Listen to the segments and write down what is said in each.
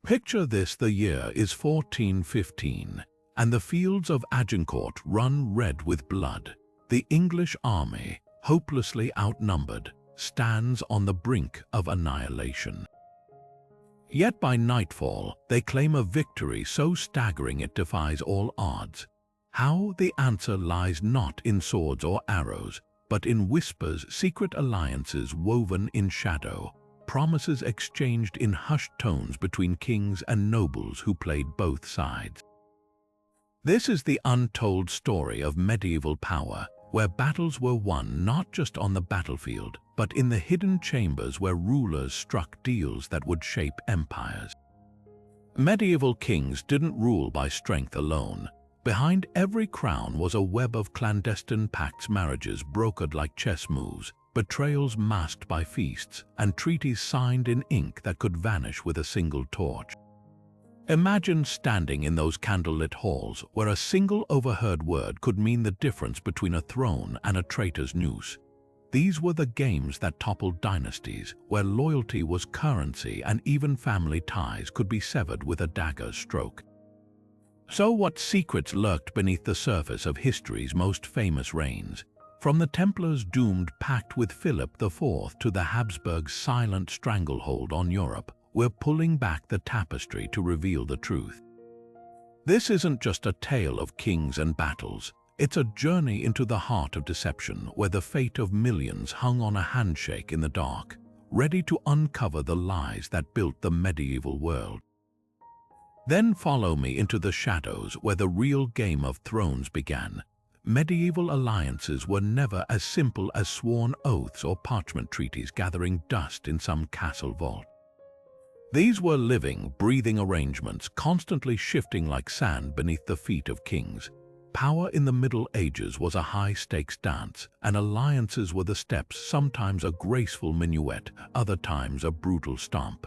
Picture this: the year is 1415, and the fields of Agincourt run red with blood. The English army, hopelessly outnumbered, stands on the brink of annihilation. Yet by nightfall, they claim a victory so staggering it defies all odds. How? The answer lies not in swords or arrows, but in whispers, secret alliances woven in shadow, promises exchanged in hushed tones between kings and nobles who played both sides. This is the untold story of medieval power, where battles were won not just on the battlefield, but in the hidden chambers where rulers struck deals that would shape empires. Medieval kings didn't rule by strength alone. Behind every crown was a web of clandestine pacts, marriages brokered like chess moves, betrayals masked by feasts, and treaties signed in ink that could vanish with a single torch. Imagine standing in those candlelit halls where a single overheard word could mean the difference between a throne and a traitor's noose. These were the games that toppled dynasties, where loyalty was currency and even family ties could be severed with a dagger's stroke. So what secrets lurked beneath the surface of history's most famous reigns? From the Templars' doomed pact with Philip IV to the Habsburgs' silent stranglehold on Europe, we're pulling back the tapestry to reveal the truth. This isn't just a tale of kings and battles. It's a journey into the heart of deception, where the fate of millions hung on a handshake in the dark, ready to uncover the lies that built the medieval world. Then follow me into the shadows where the real Game of Thrones began. Medieval alliances were never as simple as sworn oaths or parchment treaties gathering dust in some castle vault. These were living, breathing arrangements, constantly shifting like sand beneath the feet of kings. Power in the Middle Ages was a high-stakes dance, and alliances were the steps, sometimes a graceful minuet, other times a brutal stomp.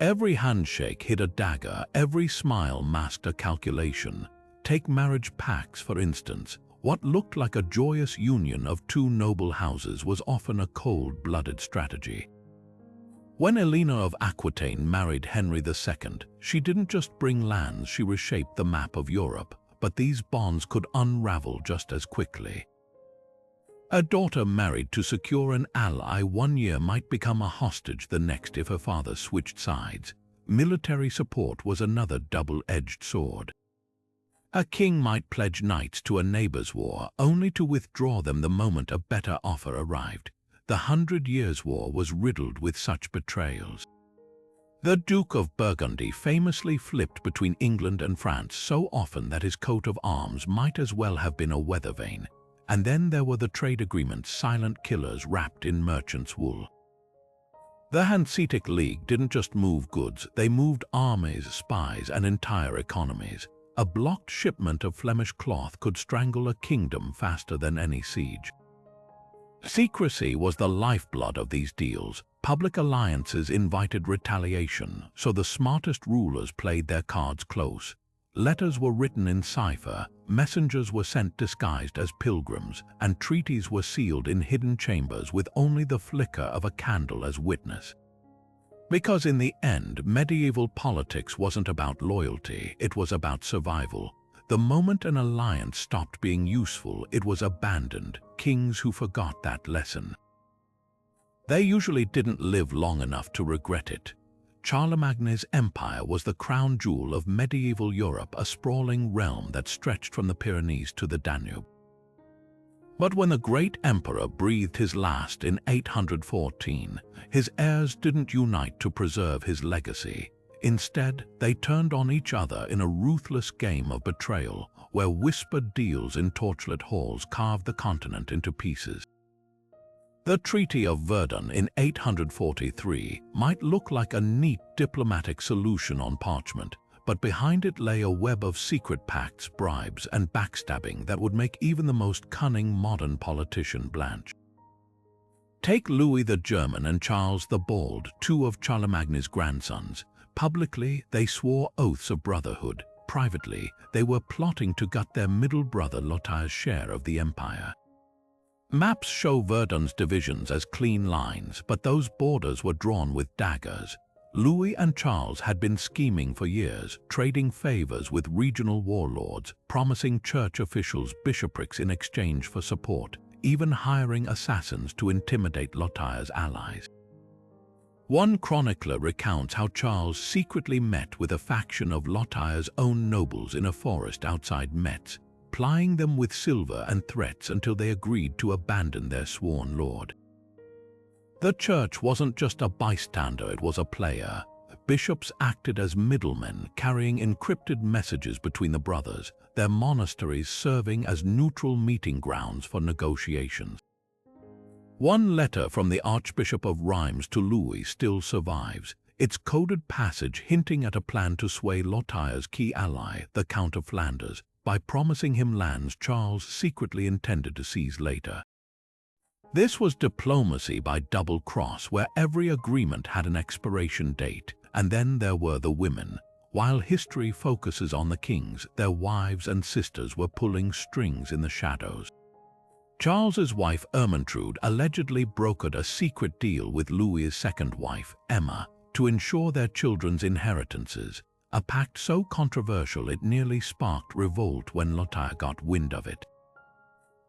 Every handshake hid a dagger, every smile masked a calculation. Take marriage pacts, for instance. What looked like a joyous union of two noble houses was often a cold-blooded strategy. When Eleanor of Aquitaine married Henry II, she didn't just bring lands, she reshaped the map of Europe, but these bonds could unravel just as quickly. A daughter married to secure an ally one year might become a hostage the next if her father switched sides. Military support was another double-edged sword. A king might pledge knights to a neighbor's war, only to withdraw them the moment a better offer arrived. The 100 Years' War was riddled with such betrayals. The Duke of Burgundy famously flipped between England and France so often that his coat of arms might as well have been a weather vane. And then there were the trade agreements, silent killers wrapped in merchants' wool. The Hanseatic League didn't just move goods, they moved armies, spies, and entire economies. A blocked shipment of Flemish cloth could strangle a kingdom faster than any siege. Secrecy was the lifeblood of these deals. Public alliances invited retaliation, so the smartest rulers played their cards close. Letters were written in cipher, messengers were sent disguised as pilgrims, and treaties were sealed in hidden chambers with only the flicker of a candle as witness. Because in the end, medieval politics wasn't about loyalty, it was about survival. The moment an alliance stopped being useful, it was abandoned. Kings who forgot that lesson. They usually didn't live long enough to regret it. Charlemagne's empire was the crown jewel of medieval Europe, a sprawling realm that stretched from the Pyrenees to the Danube. But when the great emperor breathed his last in 814, his heirs didn't unite to preserve his legacy. Instead, they turned on each other in a ruthless game of betrayal, where whispered deals in torchlit halls carved the continent into pieces. The Treaty of Verdun in 843 might look like a neat diplomatic solution on parchment, but behind it lay a web of secret pacts, bribes, and backstabbing that would make even the most cunning modern politician blanch. Take Louis the German and Charles the Bald, two of Charlemagne's grandsons. Publicly, they swore oaths of brotherhood. Privately, they were plotting to gut their middle brother Lothaire's share of the empire. Maps show Verdun's divisions as clean lines, but those borders were drawn with daggers. Louis and Charles had been scheming for years, trading favors with regional warlords, promising church officials bishoprics in exchange for support, even hiring assassins to intimidate Lothaire's allies. One chronicler recounts how Charles secretly met with a faction of Lothaire's own nobles in a forest outside Metz, plying them with silver and threats until they agreed to abandon their sworn lord. The church wasn't just a bystander, it was a player. Bishops acted as middlemen, carrying encrypted messages between the brothers, their monasteries serving as neutral meeting grounds for negotiations. One letter from the Archbishop of Reims to Louis still survives, its coded passage hinting at a plan to sway Lothaire's key ally, the Count of Flanders, by promising him lands Charles secretly intended to seize later. This was diplomacy by double cross, where every agreement had an expiration date, and then there were the women. While history focuses on the kings, their wives and sisters were pulling strings in the shadows. Charles's wife Ermentrude allegedly brokered a secret deal with Louis's second wife, Emma, to ensure their children's inheritances, a pact so controversial it nearly sparked revolt when Lothaire got wind of it.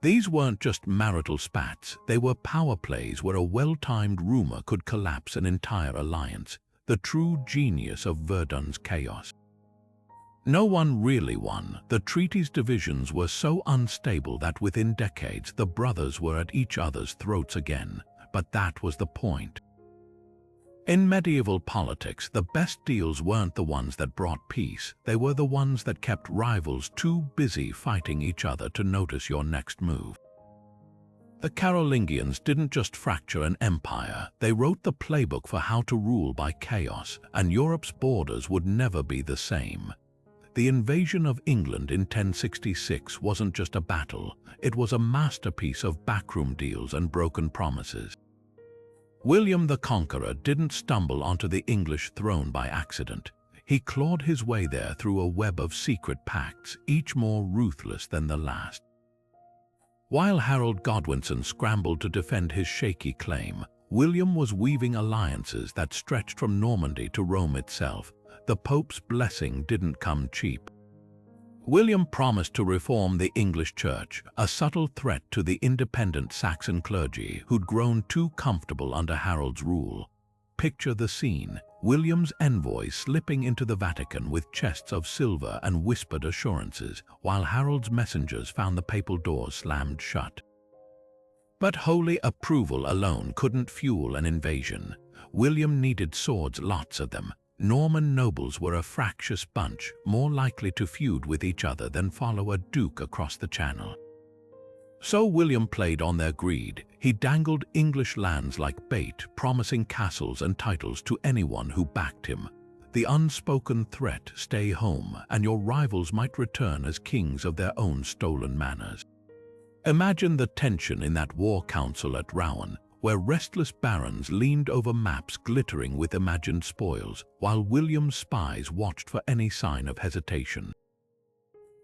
These weren't just marital spats, they were power plays where a well-timed rumor could collapse an entire alliance, the true genius of Verdun's chaos. No one really won. The treaties' divisions were so unstable that within decades the brothers were at each other's throats again, but that was the point. In medieval politics, the best deals weren't the ones that brought peace, they were the ones that kept rivals too busy fighting each other to notice your next move. The Carolingians didn't just fracture an empire, they wrote the playbook for how to rule by chaos, and Europe's borders would never be the same. The invasion of England in 1066 wasn't just a battle, it was a masterpiece of backroom deals and broken promises. William the Conqueror didn't stumble onto the English throne by accident. He clawed his way there through a web of secret pacts, each more ruthless than the last. While Harold Godwinson scrambled to defend his shaky claim, William was weaving alliances that stretched from Normandy to Rome itself. The Pope's blessing didn't come cheap. William promised to reform the English church, a subtle threat to the independent Saxon clergy who'd grown too comfortable under Harold's rule. Picture the scene, William's envoys slipping into the Vatican with chests of silver and whispered assurances, while Harold's messengers found the papal doors slammed shut. But holy approval alone couldn't fuel an invasion. William needed swords, lots of them. Norman nobles were a fractious bunch, more likely to feud with each other than follow a duke across the channel. So William played on their greed. He dangled English lands like bait, promising castles and titles to anyone who backed him. The unspoken threat, stay home, and your rivals might return as kings of their own stolen manors. Imagine the tension in that war council at Rouen, where restless barons leaned over maps glittering with imagined spoils, while William's spies watched for any sign of hesitation.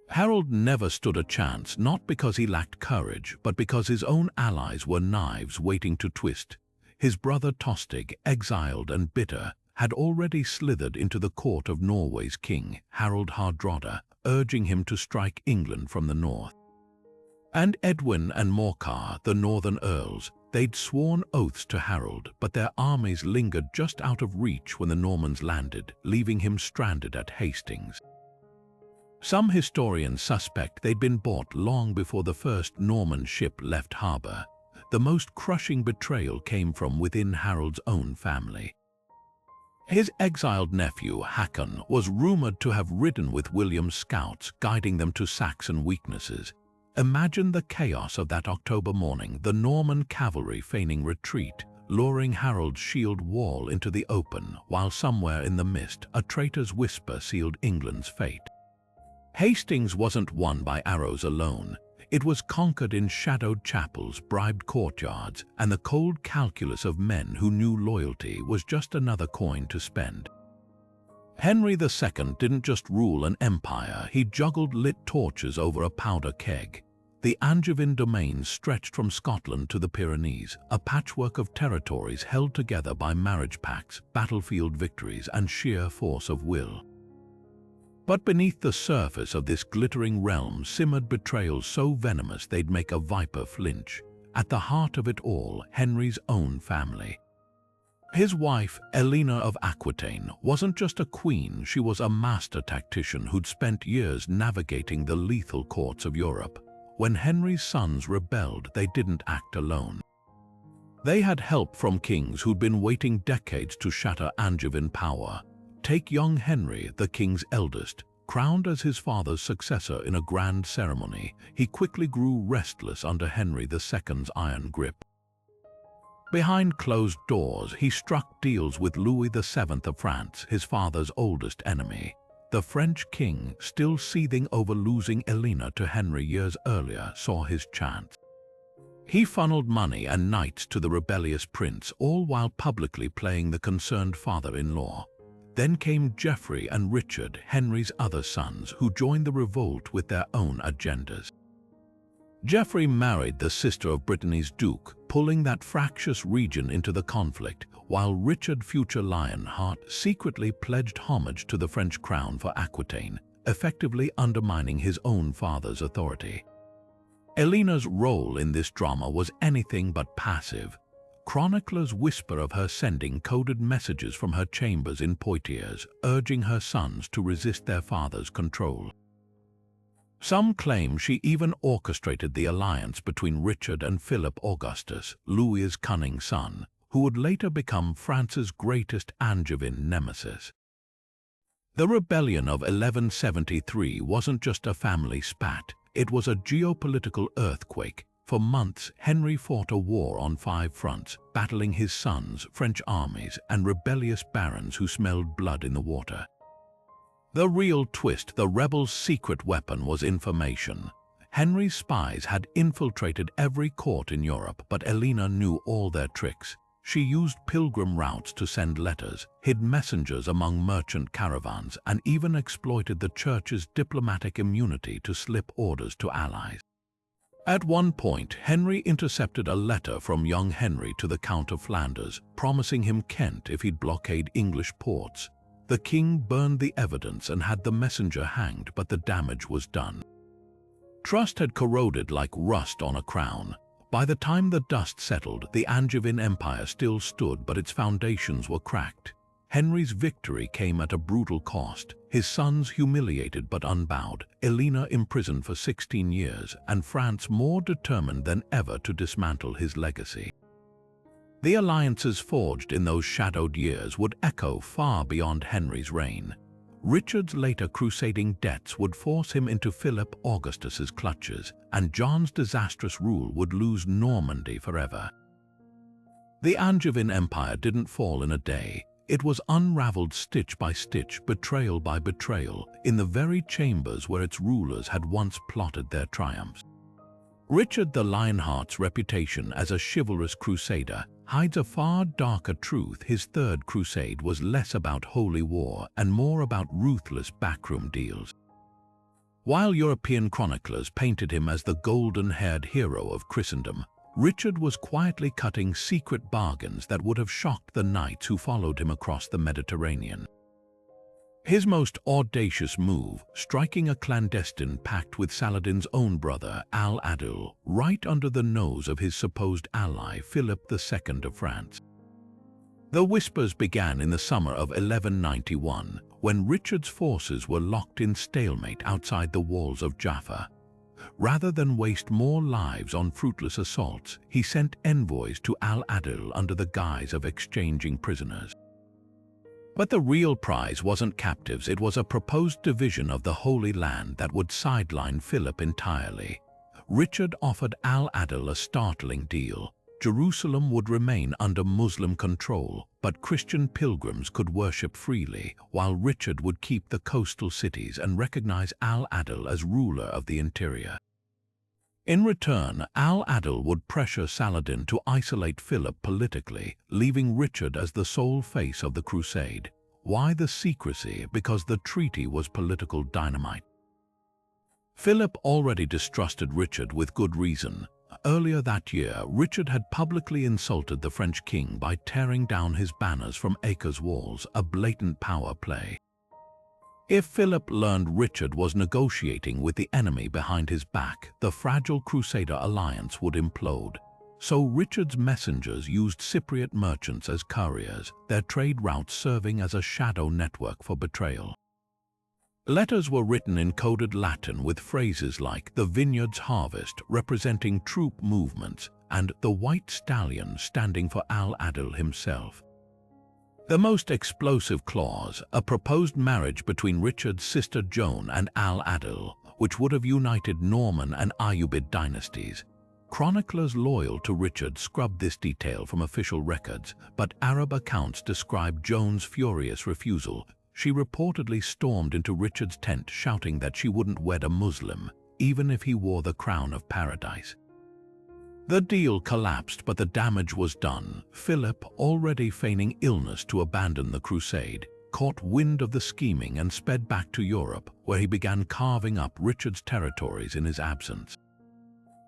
Harold never stood a chance, not because he lacked courage, but because his own allies were knives waiting to twist. His brother Tostig, exiled and bitter, had already slithered into the court of Norway's king, Harald Hardrada, urging him to strike England from the north. And Edwin and Morcar, the northern earls, they'd sworn oaths to Harold, but their armies lingered just out of reach when the Normans landed, leaving him stranded at Hastings. Some historians suspect they'd been bought long before the first Norman ship left harbor. The most crushing betrayal came from within Harold's own family. His exiled nephew, Hakon, was rumored to have ridden with William's scouts, guiding them to Saxon weaknesses. Imagine the chaos of that October morning, the Norman cavalry feigning retreat, luring Harold's shield wall into the open, while somewhere in the mist, a traitor's whisper sealed England's fate. Hastings wasn't won by arrows alone. It was conquered in shadowed chapels, bribed courtyards, and the cold calculus of men who knew loyalty was just another coin to spend. Henry II didn't just rule an empire, he juggled lit torches over a powder keg. The Angevin domains stretched from Scotland to the Pyrenees, a patchwork of territories held together by marriage pacts, battlefield victories, and sheer force of will. But beneath the surface of this glittering realm simmered betrayals so venomous they'd make a viper flinch. At the heart of it all, Henry's own family. His wife, Eleanor of Aquitaine, wasn't just a queen, she was a master tactician who'd spent years navigating the lethal courts of Europe. When Henry's sons rebelled, they didn't act alone. They had help from kings who'd been waiting decades to shatter Angevin power. Take young Henry, the king's eldest. Crowned as his father's successor in a grand ceremony, he quickly grew restless under Henry II's iron grip. Behind closed doors, he struck deals with Louis VII of France, his father's oldest enemy. The French king, still seething over losing Eleanor to Henry years earlier, saw his chance. He funneled money and knights to the rebellious prince, all while publicly playing the concerned father-in-law. Then came Geoffrey and Richard, Henry's other sons, who joined the revolt with their own agendas. Geoffrey married the sister of Brittany's duke, pulling that fractious region into the conflict, while Richard, future Lionheart, secretly pledged homage to the French crown for Aquitaine, effectively undermining his own father's authority. Eleanor's role in this drama was anything but passive. Chroniclers whisper of her sending coded messages from her chambers in Poitiers, urging her sons to resist their father's control. Some claim she even orchestrated the alliance between Richard and Philip Augustus, Louis's cunning son, who would later become France's greatest Angevin nemesis. The rebellion of 1173 wasn't just a family spat, it was a geopolitical earthquake. For months, Henry fought a war on 5 fronts, battling his sons, French armies, and rebellious barons who smelled blood in the water. The real twist, the rebels' secret weapon, was information. Henry's spies had infiltrated every court in Europe, but Eleanor knew all their tricks. She used pilgrim routes to send letters, hid messengers among merchant caravans, and even exploited the church's diplomatic immunity to slip orders to allies. At one point, Henry intercepted a letter from young Henry to the Count of Flanders, promising him Kent if he'd blockade English ports. The king burned the evidence and had the messenger hanged, but the damage was done. Trust had corroded like rust on a crown. By the time the dust settled, the Angevin Empire still stood, but its foundations were cracked. Henry's victory came at a brutal cost. His sons humiliated but unbowed, Eleanor imprisoned for 16 years, and France more determined than ever to dismantle his legacy. The alliances forged in those shadowed years would echo far beyond Henry's reign. Richard's later crusading debts would force him into Philip Augustus's clutches, and John's disastrous rule would lose Normandy forever. The Angevin Empire didn't fall in a day. It was unraveled stitch by stitch, betrayal by betrayal, in the very chambers where its rulers had once plotted their triumphs. Richard the Lionheart's reputation as a chivalrous crusader hides a far darker truth. His third crusade was less about holy war and more about ruthless backroom deals. While European chroniclers painted him as the golden-haired hero of Christendom, Richard was quietly cutting secret bargains that would have shocked the knights who followed him across the Mediterranean. His most audacious move, striking a clandestine pact with Saladin's own brother, Al-Adil, right under the nose of his supposed ally, Philip II of France. The whispers began in the summer of 1191, when Richard's forces were locked in stalemate outside the walls of Jaffa. Rather than waste more lives on fruitless assaults, he sent envoys to Al-Adil under the guise of exchanging prisoners. But the real prize wasn't captives, it was a proposed division of the Holy Land that would sideline Philip entirely. Richard offered Al-Adil a startling deal. Jerusalem would remain under Muslim control, but Christian pilgrims could worship freely, while Richard would keep the coastal cities and recognize Al-Adil as ruler of the interior. In return, Al-Adil would pressure Saladin to isolate Philip politically, leaving Richard as the sole face of the crusade. Why the secrecy? Because the treaty was political dynamite. Philip already distrusted Richard with good reason. Earlier that year, Richard had publicly insulted the French king by tearing down his banners from Acre's walls, a blatant power play. If Philip learned Richard was negotiating with the enemy behind his back, the fragile crusader alliance would implode. So Richard's messengers used Cypriot merchants as couriers, their trade routes serving as a shadow network for betrayal. Letters were written in coded Latin with phrases like the vineyard's harvest representing troop movements and the white stallion standing for Al-Adil himself. The most explosive clause, a proposed marriage between Richard's sister Joan and Al-Adil, which would have united Norman and Ayyubid dynasties. Chroniclers loyal to Richard scrubbed this detail from official records, but Arab accounts describe Joan's furious refusal. She reportedly stormed into Richard's tent shouting that she wouldn't wed a Muslim, even if he wore the crown of paradise. The deal collapsed, but the damage was done. Philip, already feigning illness to abandon the crusade, caught wind of the scheming and sped back to Europe, where he began carving up Richard's territories in his absence.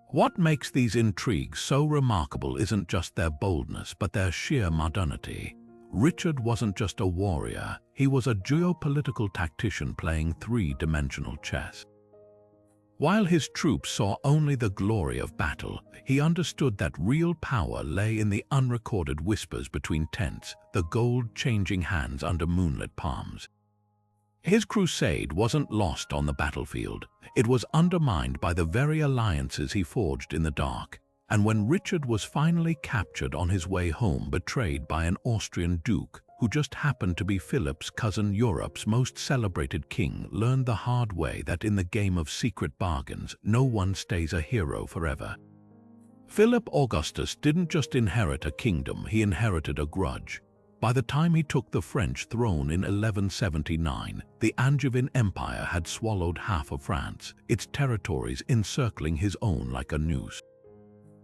What makes these intrigues so remarkable isn't just their boldness, but their sheer modernity. Richard wasn't just a warrior, he was a geopolitical tactician playing three-dimensional chess. While his troops saw only the glory of battle, he understood that real power lay in the unrecorded whispers between tents, the gold-changing hands under moonlit palms. His crusade wasn't lost on the battlefield. It was undermined by the very alliances he forged in the dark. And when Richard was finally captured on his way home, betrayed by an Austrian duke, who just happened to be Philip's cousin, Europe's most celebrated king learned the hard way that in the game of secret bargains, no one stays a hero forever. Philip Augustus didn't just inherit a kingdom, he inherited a grudge. By the time he took the French throne in 1179, the Angevin Empire had swallowed half of France, its territories encircling his own like a noose.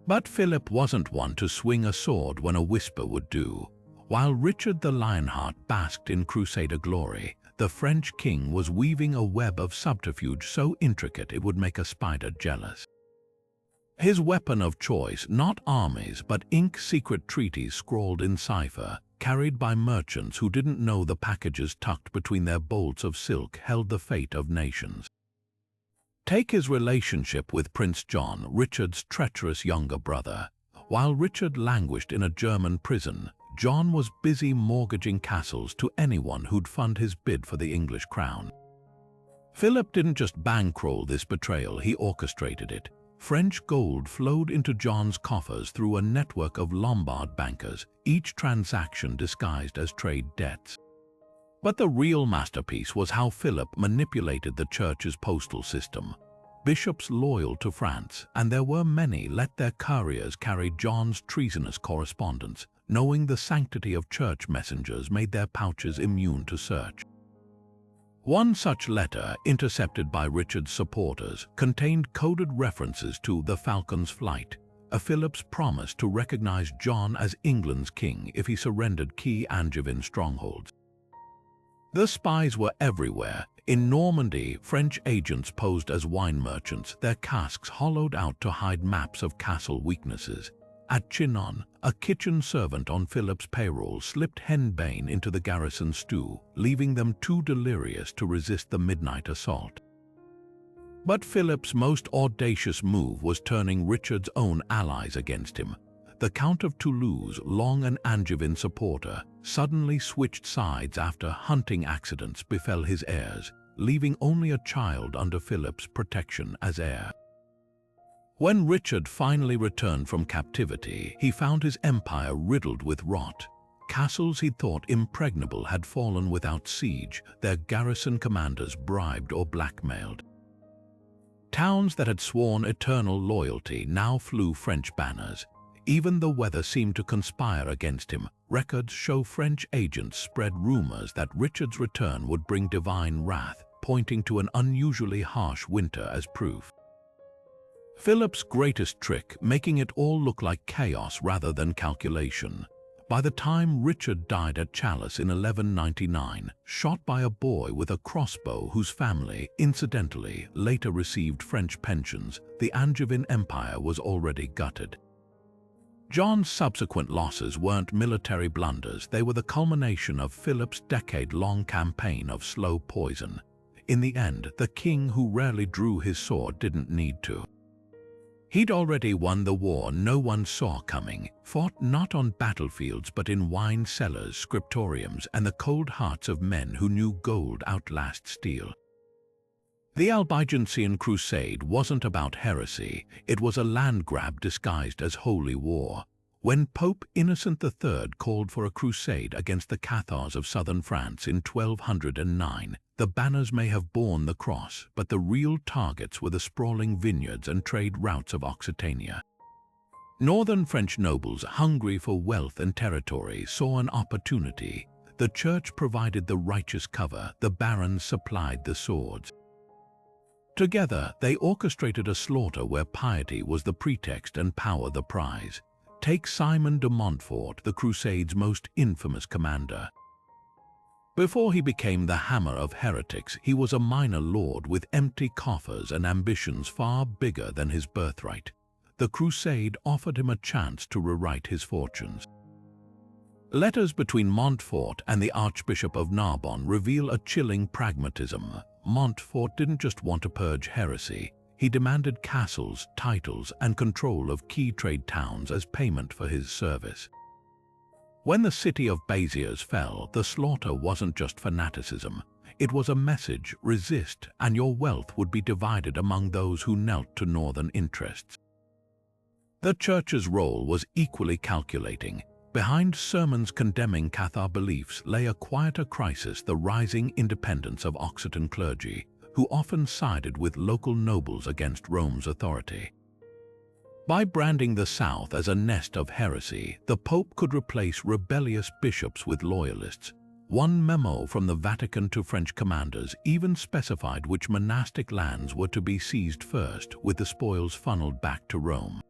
But Philip wasn't one to swing a sword when a whisper would do. While Richard the Lionheart basked in crusader glory, the French king was weaving a web of subterfuge so intricate it would make a spider jealous. His weapon of choice, not armies but ink-secret treaties scrawled in cipher, carried by merchants who didn't know the packages tucked between their bolts of silk held the fate of nations. Take his relationship with Prince John, Richard's treacherous younger brother. While Richard languished in a German prison, John was busy mortgaging castles to anyone who'd fund his bid for the English crown. Philip didn't just bankroll this betrayal, he orchestrated it. French gold flowed into John's coffers through a network of Lombard bankers, each transaction disguised as trade debts. But the real masterpiece was how Philip manipulated the church's postal system. Bishops loyal to France, and there were many, let their couriers carry John's treasonous correspondence, knowing the sanctity of church messengers made their pouches immune to search. One such letter, intercepted by Richard's supporters, contained coded references to the Falcon's Flight, a Philip's promise to recognize John as England's king if he surrendered key Angevin strongholds. The spies were everywhere. In Normandy, French agents posed as wine merchants, their casques hollowed out to hide maps of castle weaknesses. At Chinon, a kitchen servant on Philip's payroll slipped henbane into the garrison stew, leaving them too delirious to resist the midnight assault. But Philip's most audacious move was turning Richard's own allies against him. The Count of Toulouse, long an Angevin supporter, suddenly switched sides after hunting accidents befell his heirs, leaving only a child under Philip's protection as heir. When Richard finally returned from captivity, he found his empire riddled with rot. Castles he thought impregnable had fallen without siege, their garrison commanders bribed or blackmailed. Towns that had sworn eternal loyalty now flew French banners. Even the weather seemed to conspire against him. Records show French agents spread rumors that Richard's return would bring divine wrath, pointing to an unusually harsh winter as proof. Philip's greatest trick, making it all look like chaos rather than calculation. By the time Richard died at Chalice in 1199, shot by a boy with a crossbow whose family, incidentally, later received French pensions, the Angevin Empire was already gutted. John's subsequent losses weren't military blunders, they were the culmination of Philip's decade-long campaign of slow poison. In the end, the king who rarely drew his sword didn't need to. He'd already won the war no one saw coming, fought not on battlefields but in wine cellars, scriptoriums, and the cold hearts of men who knew gold outlasts steel. The Albigensian Crusade wasn't about heresy, it was a land grab disguised as holy war. When Pope Innocent III called for a crusade against the Cathars of southern France in 1209, the banners may have borne the cross, but the real targets were the sprawling vineyards and trade routes of Occitania. Northern French nobles, hungry for wealth and territory, saw an opportunity. The church provided the righteous cover, the barons supplied the swords. Together, they orchestrated a slaughter where piety was the pretext and power the prize. Take Simon de Montfort, the Crusade's most infamous commander. Before he became the hammer of heretics, he was a minor lord with empty coffers and ambitions far bigger than his birthright. The Crusade offered him a chance to rewrite his fortunes. Letters between Montfort and the Archbishop of Narbonne reveal a chilling pragmatism. Montfort didn't just want to purge heresy, he demanded castles, titles, and control of key trade towns as payment for his service. When the city of Béziers fell, the slaughter wasn't just fanaticism. It was a message: resist, and your wealth would be divided among those who knelt to northern interests. The church's role was equally calculating. Behind sermons condemning Cathar beliefs lay a quieter crisis: the rising independence of Occitan clergy, who often sided with local nobles against Rome's authority. By branding the South as a nest of heresy, the Pope could replace rebellious bishops with loyalists. One memo from the Vatican to French commanders even specified which monastic lands were to be seized first, with the spoils funneled back to Rome.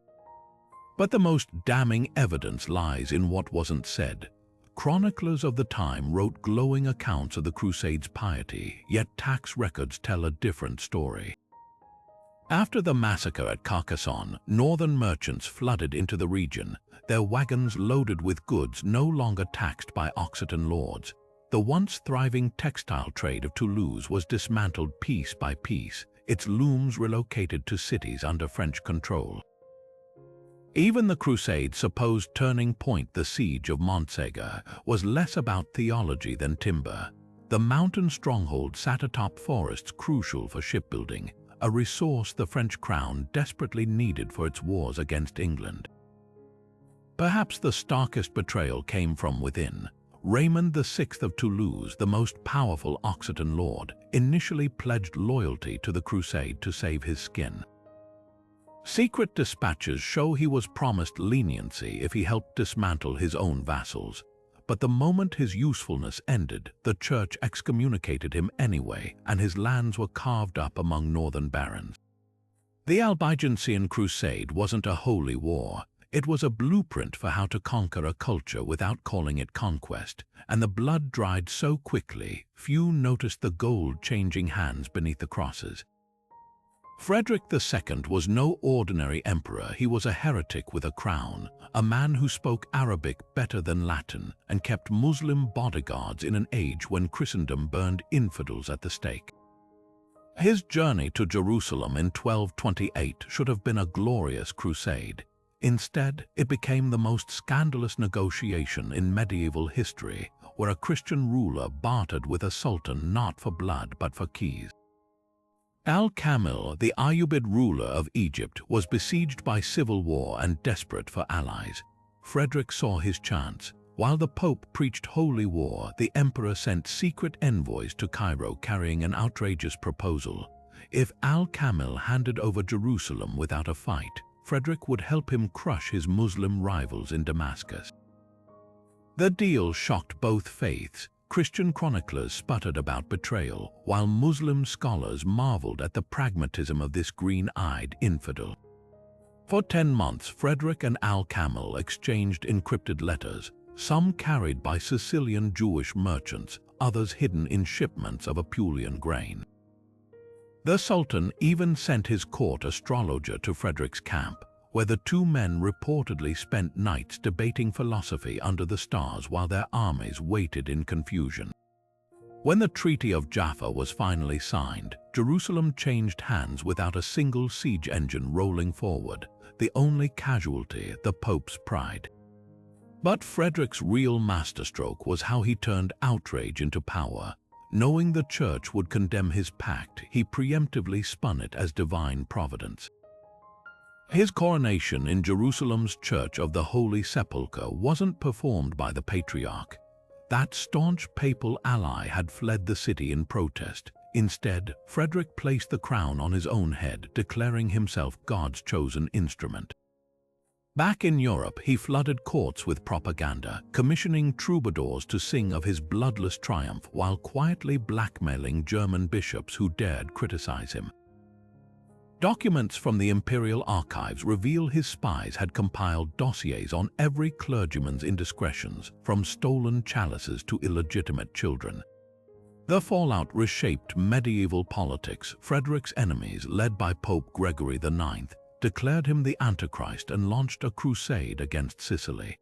But the most damning evidence lies in what wasn't said. Chroniclers of the time wrote glowing accounts of the Crusade's piety, yet tax records tell a different story. After the massacre at Carcassonne, northern merchants flooded into the region, their wagons loaded with goods no longer taxed by Occitan lords. The once thriving textile trade of Toulouse was dismantled piece by piece, its looms relocated to cities under French control. Even the Crusade's supposed turning point, the siege of Montségur, was less about theology than timber. The mountain stronghold sat atop forests crucial for shipbuilding, a resource the French crown desperately needed for its wars against England. Perhaps the starkest betrayal came from within. Raymond VI of Toulouse, the most powerful Occitan lord, initially pledged loyalty to the Crusade to save his skin. Secret dispatches show he was promised leniency if he helped dismantle his own vassals. But the moment his usefulness ended, the church excommunicated him anyway, and his lands were carved up among northern barons. The Albigensian Crusade wasn't a holy war. It was a blueprint for how to conquer a culture without calling it conquest, and the blood dried so quickly, few noticed the gold changing hands beneath the crosses. Frederick II was no ordinary emperor. He was a heretic with a crown, a man who spoke Arabic better than Latin and kept Muslim bodyguards in an age when Christendom burned infidels at the stake. His journey to Jerusalem in 1228 should have been a glorious crusade. Instead, it became the most scandalous negotiation in medieval history, where a Christian ruler bartered with a sultan not for blood but for keys. Al-Kamil, the Ayyubid ruler of Egypt, was besieged by civil war and desperate for allies. Frederick saw his chance. While the Pope preached holy war, the emperor sent secret envoys to Cairo carrying an outrageous proposal. If Al-Kamil handed over Jerusalem without a fight, Frederick would help him crush his Muslim rivals in Damascus. The deal shocked both faiths. Christian chroniclers sputtered about betrayal, while Muslim scholars marveled at the pragmatism of this green-eyed infidel. For 10 months, Frederick and Al-Kamil exchanged encrypted letters, some carried by Sicilian Jewish merchants, others hidden in shipments of Apulian grain. The Sultan even sent his court astrologer to Frederick's camp, where the two men reportedly spent nights debating philosophy under the stars while their armies waited in confusion. When the Treaty of Jaffa was finally signed, Jerusalem changed hands without a single siege engine rolling forward, the only casualty the Pope's pride. But Frederick's real masterstroke was how he turned outrage into power. Knowing the Church would condemn his pact, he preemptively spun it as divine providence. His coronation in Jerusalem's Church of the Holy Sepulchre wasn't performed by the Patriarch. That staunch papal ally had fled the city in protest. Instead, Frederick placed the crown on his own head, declaring himself God's chosen instrument. Back in Europe, he flooded courts with propaganda, commissioning troubadours to sing of his bloodless triumph while quietly blackmailing German bishops who dared criticize him. Documents from the imperial archives reveal his spies had compiled dossiers on every clergyman's indiscretions, from stolen chalices to illegitimate children. The fallout reshaped medieval politics. Frederick's enemies, led by Pope Gregory IX, declared him the Antichrist and launched a crusade against Sicily.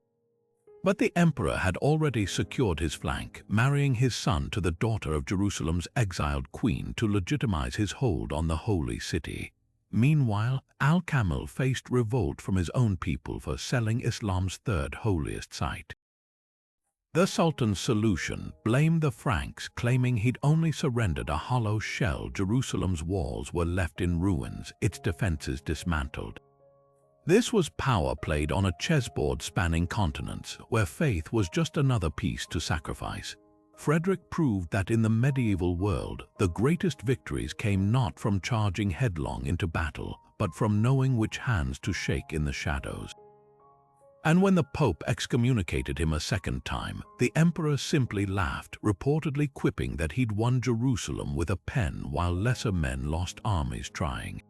But the emperor had already secured his flank, marrying his son to the daughter of Jerusalem's exiled queen to legitimize his hold on the holy city. Meanwhile, Al-Kamil faced revolt from his own people for selling Islam's third holiest site. The Sultan's solution blamed the Franks, claiming he'd only surrendered a hollow shell. Jerusalem's walls were left in ruins, its defenses dismantled. This was power played on a chessboard spanning continents, where faith was just another piece to sacrifice. Frederick proved that in the medieval world, the greatest victories came not from charging headlong into battle, but from knowing which hands to shake in the shadows. And when the Pope excommunicated him a second time, the emperor simply laughed, reportedly quipping that he'd won Jerusalem with a pen while lesser men lost armies trying.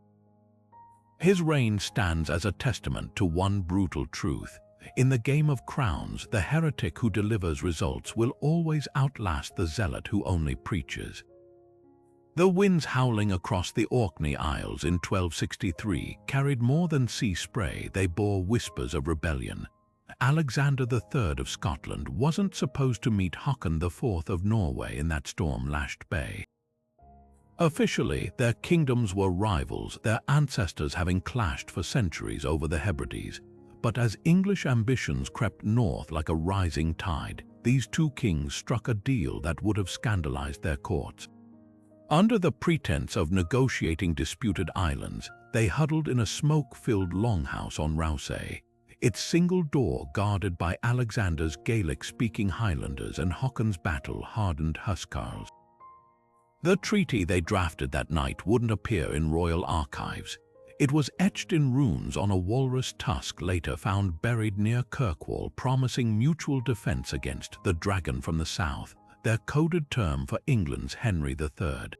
His reign stands as a testament to one brutal truth. In the game of crowns, the heretic who delivers results will always outlast the zealot who only preaches. The winds howling across the Orkney Isles in 1263 carried more than sea spray. They bore whispers of rebellion. Alexander III of Scotland wasn't supposed to meet Håkon IV of Norway in that storm-lashed bay. Officially, their kingdoms were rivals, their ancestors having clashed for centuries over the Hebrides. But as English ambitions crept north like a rising tide, these two kings struck a deal that would have scandalized their courts. Under the pretense of negotiating disputed islands, they huddled in a smoke-filled longhouse on Rousay, its single door guarded by Alexander's Gaelic-speaking Highlanders and Håkon's battle-hardened Huscarls. The treaty they drafted that night wouldn't appear in royal archives. It was etched in runes on a walrus tusk later found buried near Kirkwall, promising mutual defense against the dragon from the south, their coded term for England's Henry III.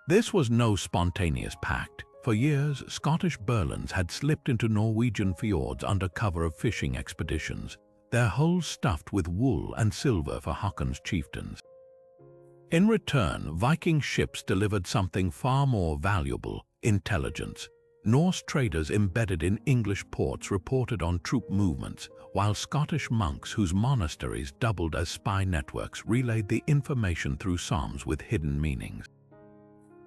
This was no spontaneous pact. For years, Scottish Berlins had slipped into Norwegian fjords under cover of fishing expeditions, their hulls stuffed with wool and silver for Håkon's chieftains. In return, Viking ships delivered something far more valuable: intelligence. Norse traders embedded in English ports reported on troop movements, while Scottish monks whose monasteries doubled as spy networks relayed the information through psalms with hidden meanings.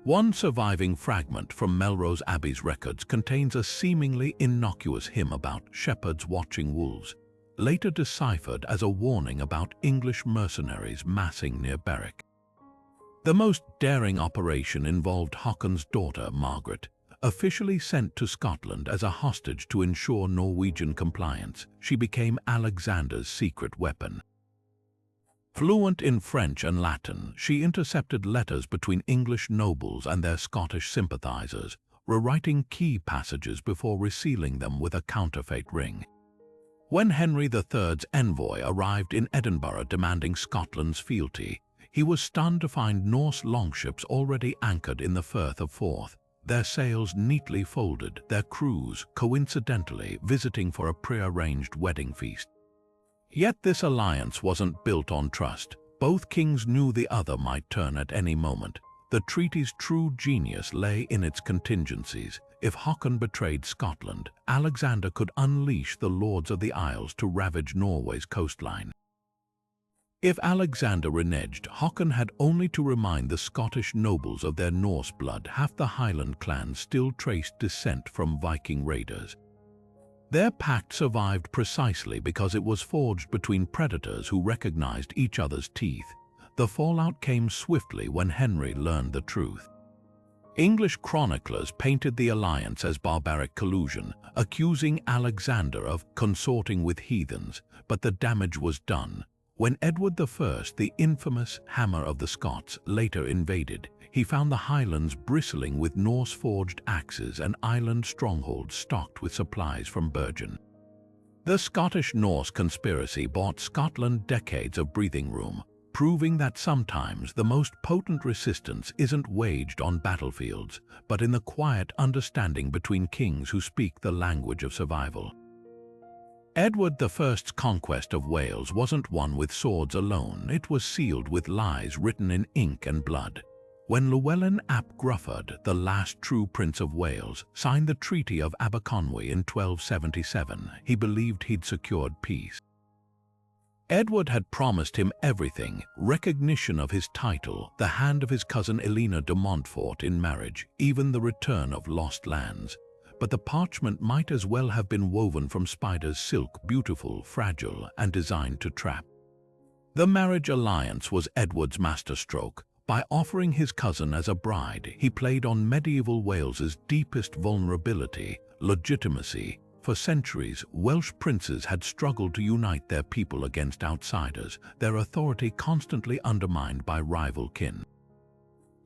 One surviving fragment from Melrose Abbey's records contains a seemingly innocuous hymn about shepherds watching wolves, later deciphered as a warning about English mercenaries massing near Berwick. The most daring operation involved Håkon's daughter, Margaret. Officially sent to Scotland as a hostage to ensure Norwegian compliance, she became Alexander's secret weapon. Fluent in French and Latin, she intercepted letters between English nobles and their Scottish sympathizers, rewriting key passages before resealing them with a counterfeit ring. When Henry III's envoy arrived in Edinburgh demanding Scotland's fealty, he was stunned to find Norse longships already anchored in the Firth of Forth, their sails neatly folded, their crews coincidentally visiting for a prearranged wedding feast. Yet this alliance wasn't built on trust. Both kings knew the other might turn at any moment. The treaty's true genius lay in its contingencies. If Håkon betrayed Scotland, Alexander could unleash the Lords of the Isles to ravage Norway's coastline. If Alexander reneged, Håkon had only to remind the Scottish nobles of their Norse blood. Half the Highland clans still traced descent from Viking raiders. Their pact survived precisely because it was forged between predators who recognized each other's teeth. The fallout came swiftly when Henry learned the truth. English chroniclers painted the alliance as barbaric collusion, accusing Alexander of consorting with heathens, but the damage was done. When Edward I, the infamous Hammer of the Scots, later invaded, he found the Highlands bristling with Norse-forged axes and island strongholds stocked with supplies from Burgundy. The Scottish-Norse conspiracy bought Scotland decades of breathing room, proving that sometimes the most potent resistance isn't waged on battlefields, but in the quiet understanding between kings who speak the language of survival. Edward I's conquest of Wales wasn't won with swords alone. It was sealed with lies written in ink and blood. When Llewellyn ap Gruffydd, the last true Prince of Wales, signed the Treaty of Aberconwy in 1277, he believed he'd secured peace. Edward had promised him everything: recognition of his title, the hand of his cousin Eleanor de Montfort in marriage, even the return of lost lands. But the parchment might as well have been woven from spider's silk, beautiful, fragile, and designed to trap. The marriage alliance was Edward's masterstroke. By offering his cousin as a bride, he played on medieval Wales's deepest vulnerability: legitimacy. For centuries, Welsh princes had struggled to unite their people against outsiders, their authority constantly undermined by rival kin.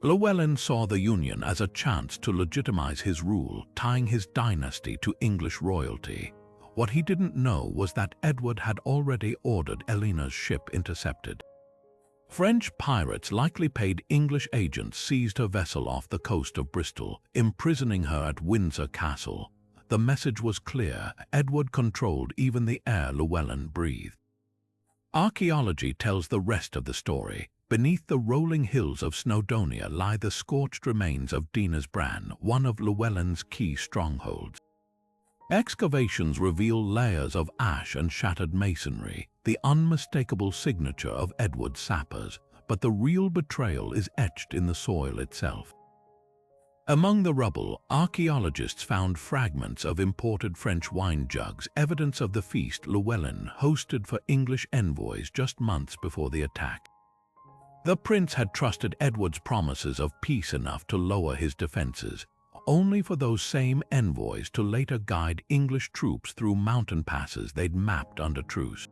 Llewellyn saw the union as a chance to legitimize his rule, tying his dynasty to English royalty. What he didn't know was that Edward had already ordered Eleanor's ship intercepted. French pirates likely paid English agents seized her vessel off the coast of Bristol, imprisoning her at Windsor Castle. The message was clear: Edward controlled even the air Llewellyn breathed. Archaeology tells the rest of the story. Beneath the rolling hills of Snowdonia lie the scorched remains of Dinas Bran, one of Llewellyn's key strongholds. Excavations reveal layers of ash and shattered masonry, the unmistakable signature of Edward's sappers, but the real betrayal is etched in the soil itself. Among the rubble, archaeologists found fragments of imported French wine jugs, evidence of the feast Llewellyn hosted for English envoys just months before the attack. The prince had trusted Edward's promises of peace enough to lower his defenses, only for those same envoys to later guide English troops through mountain passes they'd mapped under truce.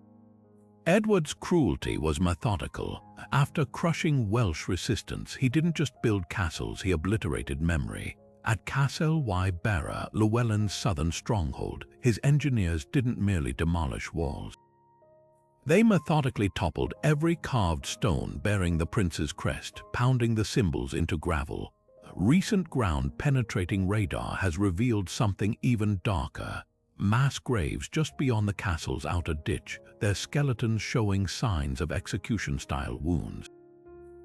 Edward's cruelty was methodical. After crushing Welsh resistance, he didn't just build castles, he obliterated memory. At Castle y Barra, Llewellyn's southern stronghold, his engineers didn't merely demolish walls. They methodically toppled every carved stone bearing the prince's crest, pounding the symbols into gravel. Recent ground-penetrating radar has revealed something even darker: mass graves just beyond the castle's outer ditch, their skeletons showing signs of execution-style wounds.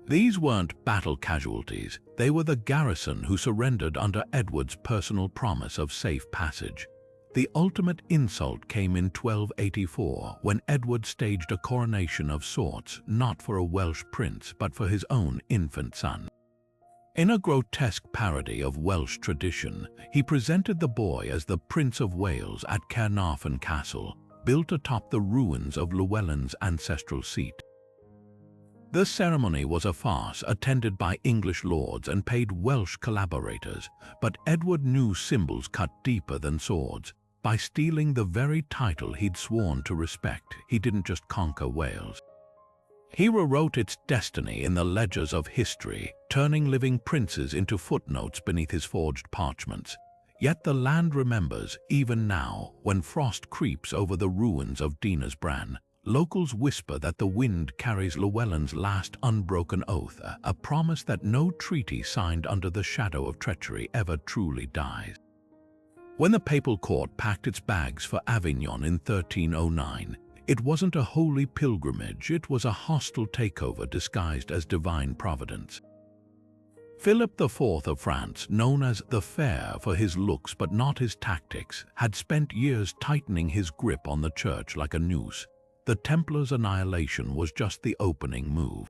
These weren't battle casualties, they were the garrison who surrendered under Edward's personal promise of safe passage. The ultimate insult came in 1284, when Edward staged a coronation of sorts, not for a Welsh prince but for his own infant son. In a grotesque parody of Welsh tradition, he presented the boy as the Prince of Wales at Caernarfon Castle, built atop the ruins of Llewellyn's ancestral seat. The ceremony was a farce attended by English lords and paid Welsh collaborators, but Edward knew symbols cut deeper than swords. By stealing the very title he'd sworn to respect, he didn't just conquer Wales. He rewrote its destiny in the ledgers of history, turning living princes into footnotes beneath his forged parchments. Yet the land remembers, even now, when frost creeps over the ruins of Dinas Bran. Locals whisper that the wind carries Llewellyn's last unbroken oath, a promise that no treaty signed under the shadow of treachery ever truly dies. When the papal court packed its bags for Avignon in 1309, It wasn't a holy pilgrimage, it was a hostile takeover disguised as divine providence. Philip IV of France, known as the Fair for his looks but not his tactics, had spent years tightening his grip on the church like a noose. The Templars' annihilation was just the opening move.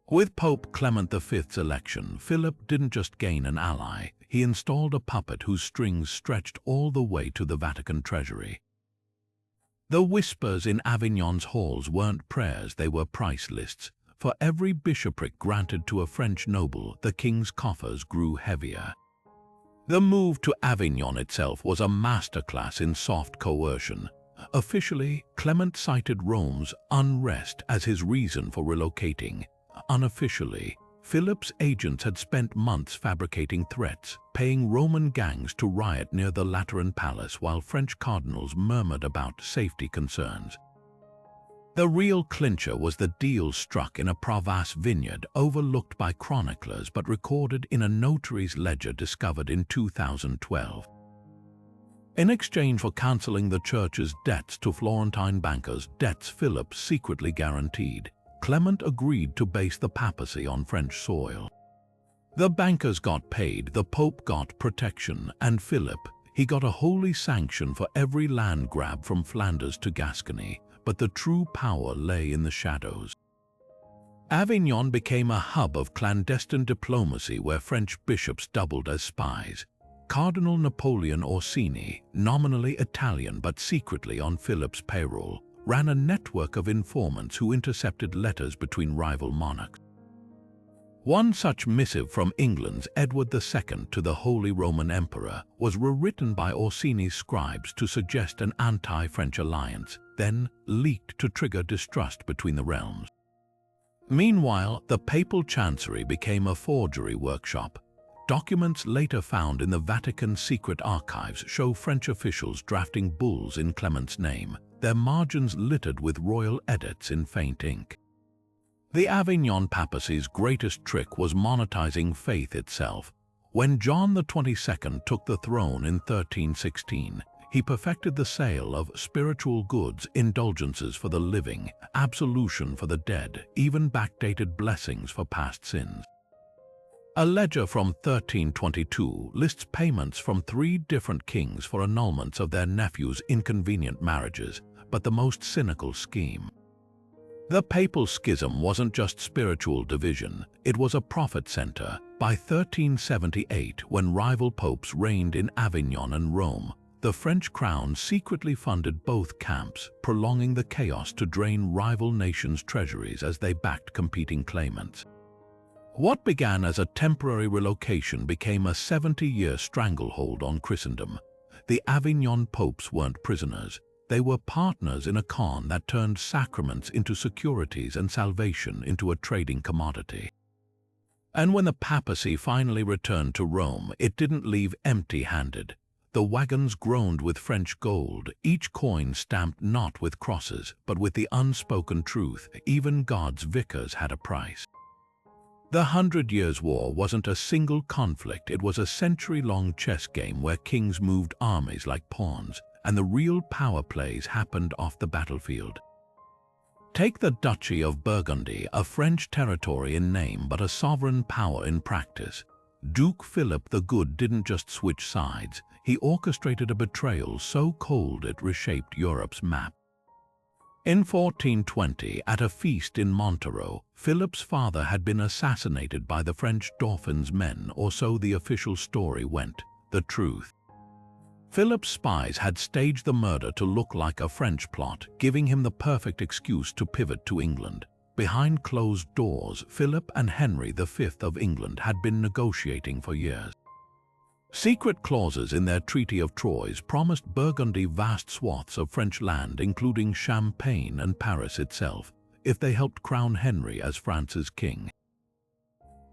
With Pope Clement V's election, Philip didn't just gain an ally, he installed a puppet whose strings stretched all the way to the Vatican treasury. The whispers in Avignon's halls weren't prayers, they were price lists. For every bishopric granted to a French noble, the king's coffers grew heavier. The move to Avignon itself was a masterclass in soft coercion. Officially, Clement cited Rome's unrest as his reason for relocating. Unofficially, Philip's agents had spent months fabricating threats, paying Roman gangs to riot near the Lateran Palace while French cardinals murmured about safety concerns. The real clincher was the deal struck in a Provence vineyard overlooked by chroniclers but recorded in a notary's ledger discovered in 2012. In exchange for cancelling the church's debts to Florentine bankers, debts Philip secretly guaranteed, Clement agreed to base the papacy on French soil. The bankers got paid, the Pope got protection, and Philip, he got a holy sanction for every land grab from Flanders to Gascony. But the true power lay in the shadows. Avignon became a hub of clandestine diplomacy where French bishops doubled as spies. Cardinal Napoleon Orsini, nominally Italian but secretly on Philip's payroll, ran a network of informants who intercepted letters between rival monarchs. One such missive from England's Edward II to the Holy Roman Emperor was rewritten by Orsini's scribes to suggest an anti-French alliance, then leaked to trigger distrust between the realms. Meanwhile, the papal chancery became a forgery workshop. Documents later found in the Vatican's secret archives show French officials drafting bulls in Clement's name, their margins littered with royal edits in faint ink. The Avignon Papacy's greatest trick was monetizing faith itself. When John XXII took the throne in 1316, he perfected the sale of spiritual goods, indulgences for the living, absolution for the dead, even backdated blessings for past sins. A ledger from 1322 lists payments from 3 different kings for annulments of their nephews' inconvenient marriages, but the most cynical scheme. The papal schism wasn't just spiritual division, it was a profit center. By 1378, when rival popes reigned in Avignon and Rome, the French crown secretly funded both camps, prolonging the chaos to drain rival nations' treasuries as they backed competing claimants. What began as a temporary relocation became a 70-year stranglehold on Christendom. The Avignon popes weren't prisoners. They were partners in a con that turned sacraments into securities and salvation into a trading commodity. And when the papacy finally returned to Rome, it didn't leave empty-handed. The wagons groaned with French gold, each coin stamped not with crosses, but with the unspoken truth, even God's vicars had a price. The 100 Years' War wasn't a single conflict, it was a century-long chess game where kings moved armies like pawns, and the real power plays happened off the battlefield. Take the Duchy of Burgundy, a French territory in name but a sovereign power in practice. Duke Philip the Good didn't just switch sides, he orchestrated a betrayal so cold it reshaped Europe's map. In 1420, at a feast in Montereau, Philip's father had been assassinated by the French Dauphin's men, or so the official story went. The truth: Philip's spies had staged the murder to look like a French plot, giving him the perfect excuse to pivot to England. Behind closed doors, Philip and Henry V of England had been negotiating for years. Secret clauses in their Treaty of Troyes promised Burgundy vast swaths of French land, including Champagne and Paris itself, if they helped crown Henry as France's king.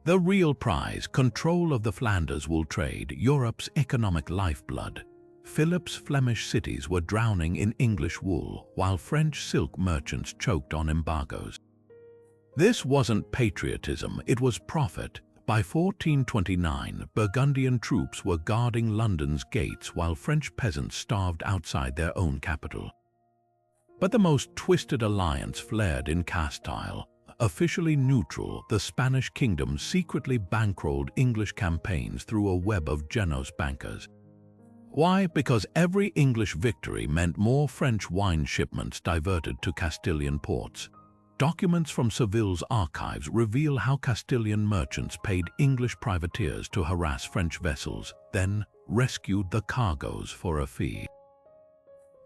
The real prize, control of the Flanders wool trade, Europe's economic lifeblood. Philip's Flemish cities were drowning in English wool, while French silk merchants choked on embargoes. This wasn't patriotism, it was profit. By 1429, Burgundian troops were guarding London's gates while French peasants starved outside their own capital. But the most twisted alliance flared in Castile. Officially neutral, the Spanish kingdom secretly bankrolled English campaigns through a web of generous bankers. Why? Because every English victory meant more French wine shipments diverted to Castilian ports. Documents from Seville's archives reveal how Castilian merchants paid English privateers to harass French vessels, then rescued the cargoes for a fee.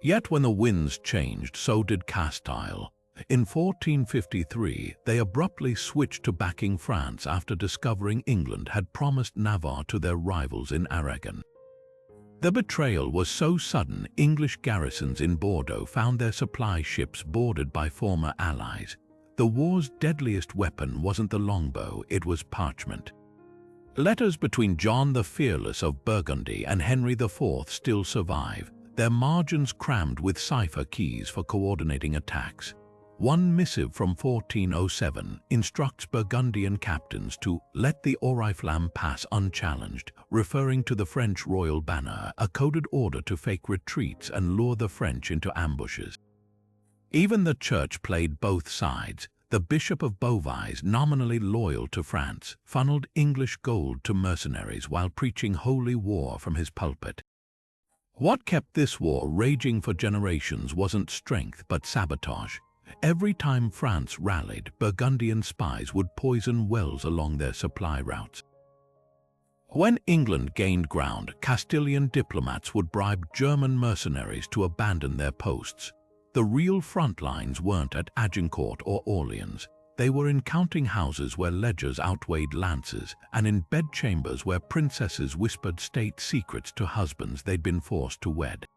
Yet when the winds changed, so did Castile. In 1453, they abruptly switched to backing France after discovering England had promised Navarre to their rivals in Aragon. The betrayal was so sudden, English garrisons in Bordeaux found their supply ships boarded by former allies. The war's deadliest weapon wasn't the longbow, it was parchment. Letters between John the Fearless of Burgundy and Henry IV still survive, their margins crammed with cipher keys for coordinating attacks. One missive from 1407 instructs Burgundian captains to let the Oriflamme pass unchallenged, referring to the French royal banner, a coded order to fake retreats and lure the French into ambushes. Even the church played both sides. The Bishop of Beauvais, nominally loyal to France, funneled English gold to mercenaries while preaching holy war from his pulpit. What kept this war raging for generations wasn't strength but sabotage. Every time France rallied, Burgundian spies would poison wells along their supply routes. When England gained ground, Castilian diplomats would bribe German mercenaries to abandon their posts. The real front lines weren't at Agincourt or Orleans. They were in counting houses where ledgers outweighed lances, and in bedchambers where princesses whispered state secrets to husbands they'd been forced to wed.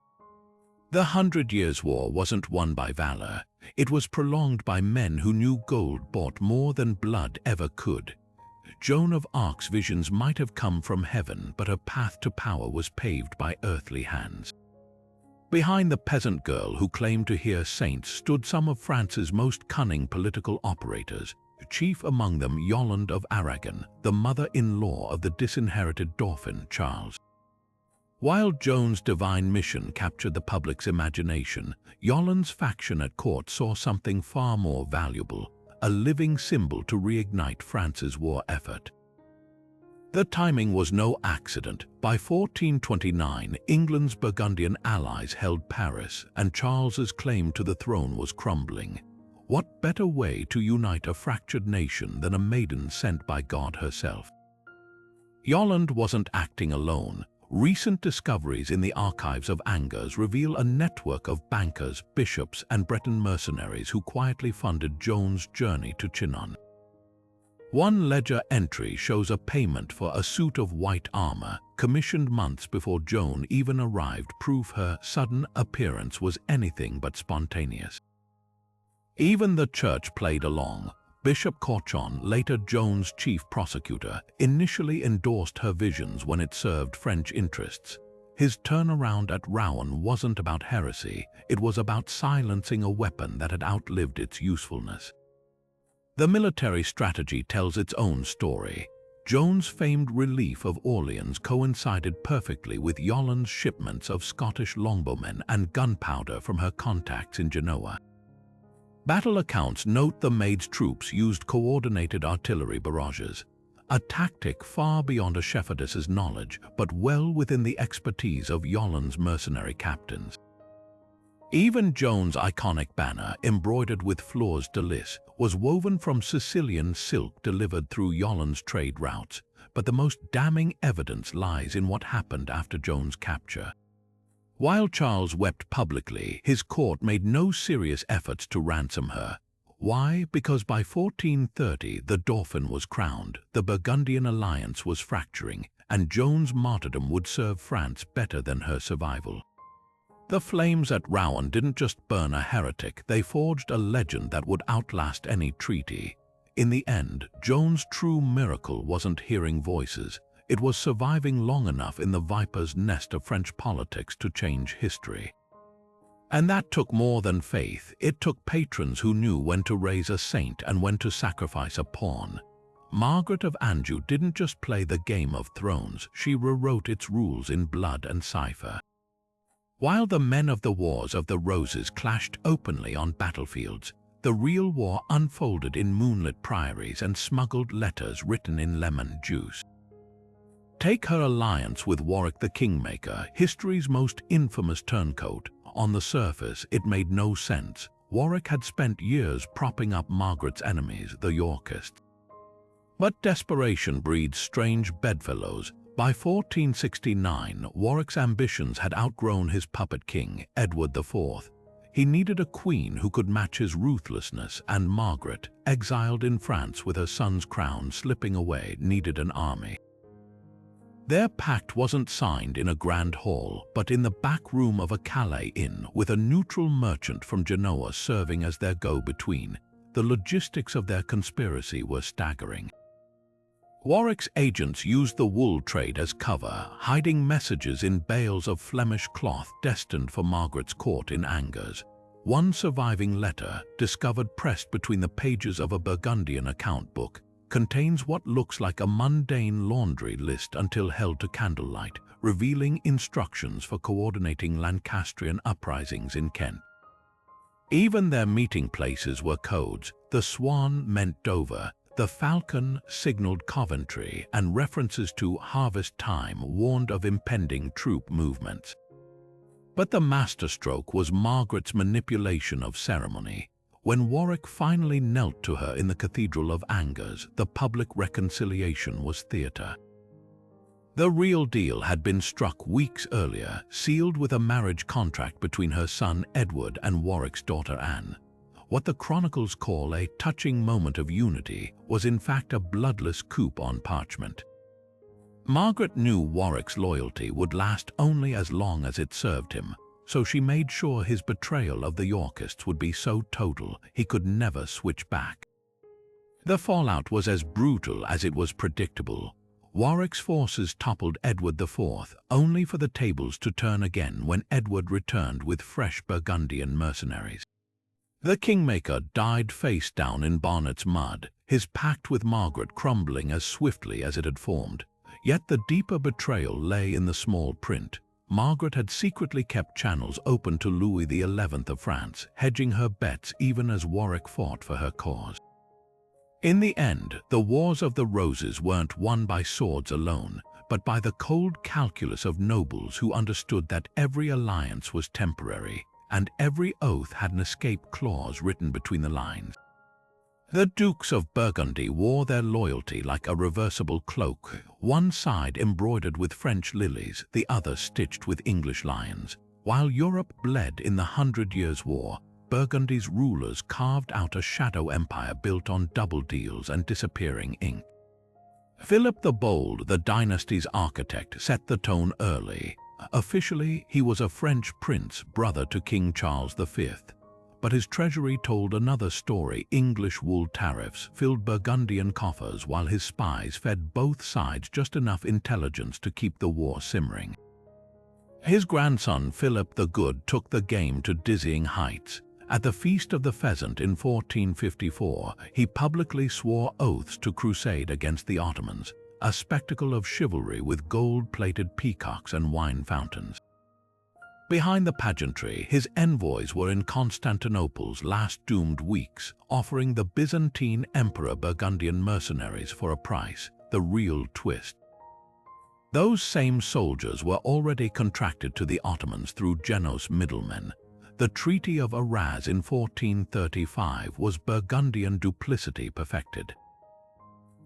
The 100 Years' War wasn't won by valor. It was prolonged by men who knew gold bought more than blood ever could. Joan of Arc's visions might have come from heaven, but her path to power was paved by earthly hands. Behind the peasant girl who claimed to hear saints stood some of France's most cunning political operators, chief among them Yolande of Aragon, the mother-in-law of the disinherited Dauphin Charles. While Joan's divine mission captured the public's imagination, Yolande's faction at court saw something far more valuable, a living symbol to reignite France's war effort. The timing was no accident. By 1429, England's Burgundian allies held Paris, and Charles's claim to the throne was crumbling. What better way to unite a fractured nation than a maiden sent by God herself? Yolande wasn't acting alone. Recent discoveries in the archives of Angers reveal a network of bankers, bishops, and Breton mercenaries who quietly funded Joan's journey to Chinon. One ledger entry shows a payment for a suit of white armor, commissioned months before Joan even arrived, proof her sudden appearance was anything but spontaneous. Even the church played along. Bishop Corchon, later Joan's chief prosecutor, initially endorsed her visions when it served French interests. His turnaround at Rouen wasn't about heresy, it was about silencing a weapon that had outlived its usefulness. The military strategy tells its own story. Joan's famed relief of Orleans coincided perfectly with Yolande's shipments of Scottish longbowmen and gunpowder from her contacts in Genoa. Battle accounts note the Maid's troops used coordinated artillery barrages, a tactic far beyond a shepherdess's knowledge, but well within the expertise of Yolande's mercenary captains. Even Joan's iconic banner, embroidered with fleurs de lis, was woven from Sicilian silk delivered through Yolande's trade routes, but the most damning evidence lies in what happened after Joan's capture. While Charles wept publicly, his court made no serious efforts to ransom her. Why? Because by 1430 the Dauphin was crowned, the Burgundian alliance was fracturing, and Joan's martyrdom would serve France better than her survival. The flames at Rouen didn't just burn a heretic, they forged a legend that would outlast any treaty. In the end, Joan's true miracle wasn't hearing voices. It was surviving long enough in the viper's nest of French politics to change history. And that took more than faith. It took patrons who knew when to raise a saint and when to sacrifice a pawn. Margaret of Anjou didn't just play the Game of Thrones, she rewrote its rules in blood and cipher. While the men of the Wars of the Roses clashed openly on battlefields, the real war unfolded in moonlit priories and smuggled letters written in lemon juice. Take her alliance with Warwick the Kingmaker, history's most infamous turncoat. On the surface, it made no sense. Warwick had spent years propping up Margaret's enemies, the Yorkists. But desperation breeds strange bedfellows. By 1469, Warwick's ambitions had outgrown his puppet king, Edward IV. He needed a queen who could match his ruthlessness, and Margaret, exiled in France with her son's crown slipping away, needed an army. Their pact wasn't signed in a grand hall, but in the back room of a Calais inn, with a neutral merchant from Genoa serving as their go-between. The logistics of their conspiracy were staggering. Warwick's agents used the wool trade as cover, hiding messages in bales of Flemish cloth destined for Margaret's court in Angers. One surviving letter, discovered pressed between the pages of a Burgundian account book, contains what looks like a mundane laundry list until held to candlelight, revealing instructions for coordinating Lancastrian uprisings in Kent. Even their meeting places were codes. The Swan meant Dover, the Falcon signaled Coventry, and references to harvest time warned of impending troop movements. But the masterstroke was Margaret's manipulation of ceremony. When Warwick finally knelt to her in the Cathedral of Angers, the public reconciliation was theatre. The real deal had been struck weeks earlier, sealed with a marriage contract between her son Edward and Warwick's daughter Anne. What the chronicles call a touching moment of unity was in fact a bloodless coup on parchment. Margaret knew Warwick's loyalty would last only as long as it served him, so she made sure his betrayal of the Yorkists would be so total he could never switch back. The fallout was as brutal as it was predictable. Warwick's forces toppled Edward IV, only for the tables to turn again when Edward returned with fresh Burgundian mercenaries. The Kingmaker died face down in Barnet's mud, his pact with Margaret crumbling as swiftly as it had formed. Yet the deeper betrayal lay in the small print. Margaret had secretly kept channels open to Louis XI of France, hedging her bets even as Warwick fought for her cause. In the end, the Wars of the Roses weren't won by swords alone, but by the cold calculus of nobles who understood that every alliance was temporary, and every oath had an escape clause written between the lines. The Dukes of Burgundy wore their loyalty like a reversible cloak, one side embroidered with French lilies, the other stitched with English lions. While Europe bled in the 100 Years' War, Burgundy's rulers carved out a shadow empire built on double deals and disappearing ink. Philip the Bold, the dynasty's architect, set the tone early. Officially, he was a French prince, brother to King Charles V. But his treasury told another story. English wool tariffs filled Burgundian coffers while his spies fed both sides just enough intelligence to keep the war simmering. His grandson Philip the Good took the game to dizzying heights. At the Feast of the Pheasant in 1454, he publicly swore oaths to crusade against the Ottomans, a spectacle of chivalry with gold-plated peacocks and wine fountains. Behind the pageantry, his envoys were in Constantinople's last doomed weeks, offering the Byzantine Emperor Burgundian mercenaries for a price, the real twist. Those same soldiers were already contracted to the Ottomans through Genoese middlemen. The Treaty of Arras in 1435 was Burgundian duplicity perfected.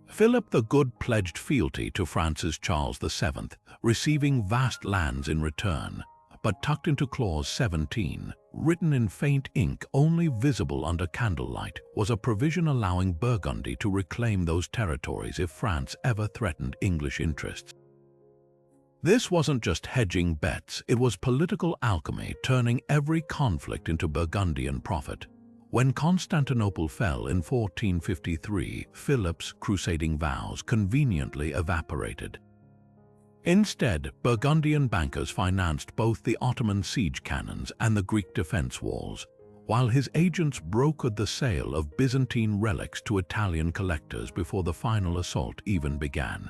Philip the Good pledged fealty to France's Charles VII, receiving vast lands in return. But tucked into Clause 17, written in faint ink only visible under candlelight, was a provision allowing Burgundy to reclaim those territories if France ever threatened English interests. This wasn't just hedging bets, it was political alchemy, turning every conflict into Burgundian profit. When Constantinople fell in 1453, Philip's crusading vows conveniently evaporated. Instead, Burgundian bankers financed both the Ottoman siege cannons and the Greek defense walls, while his agents brokered the sale of Byzantine relics to Italian collectors before the final assault even began.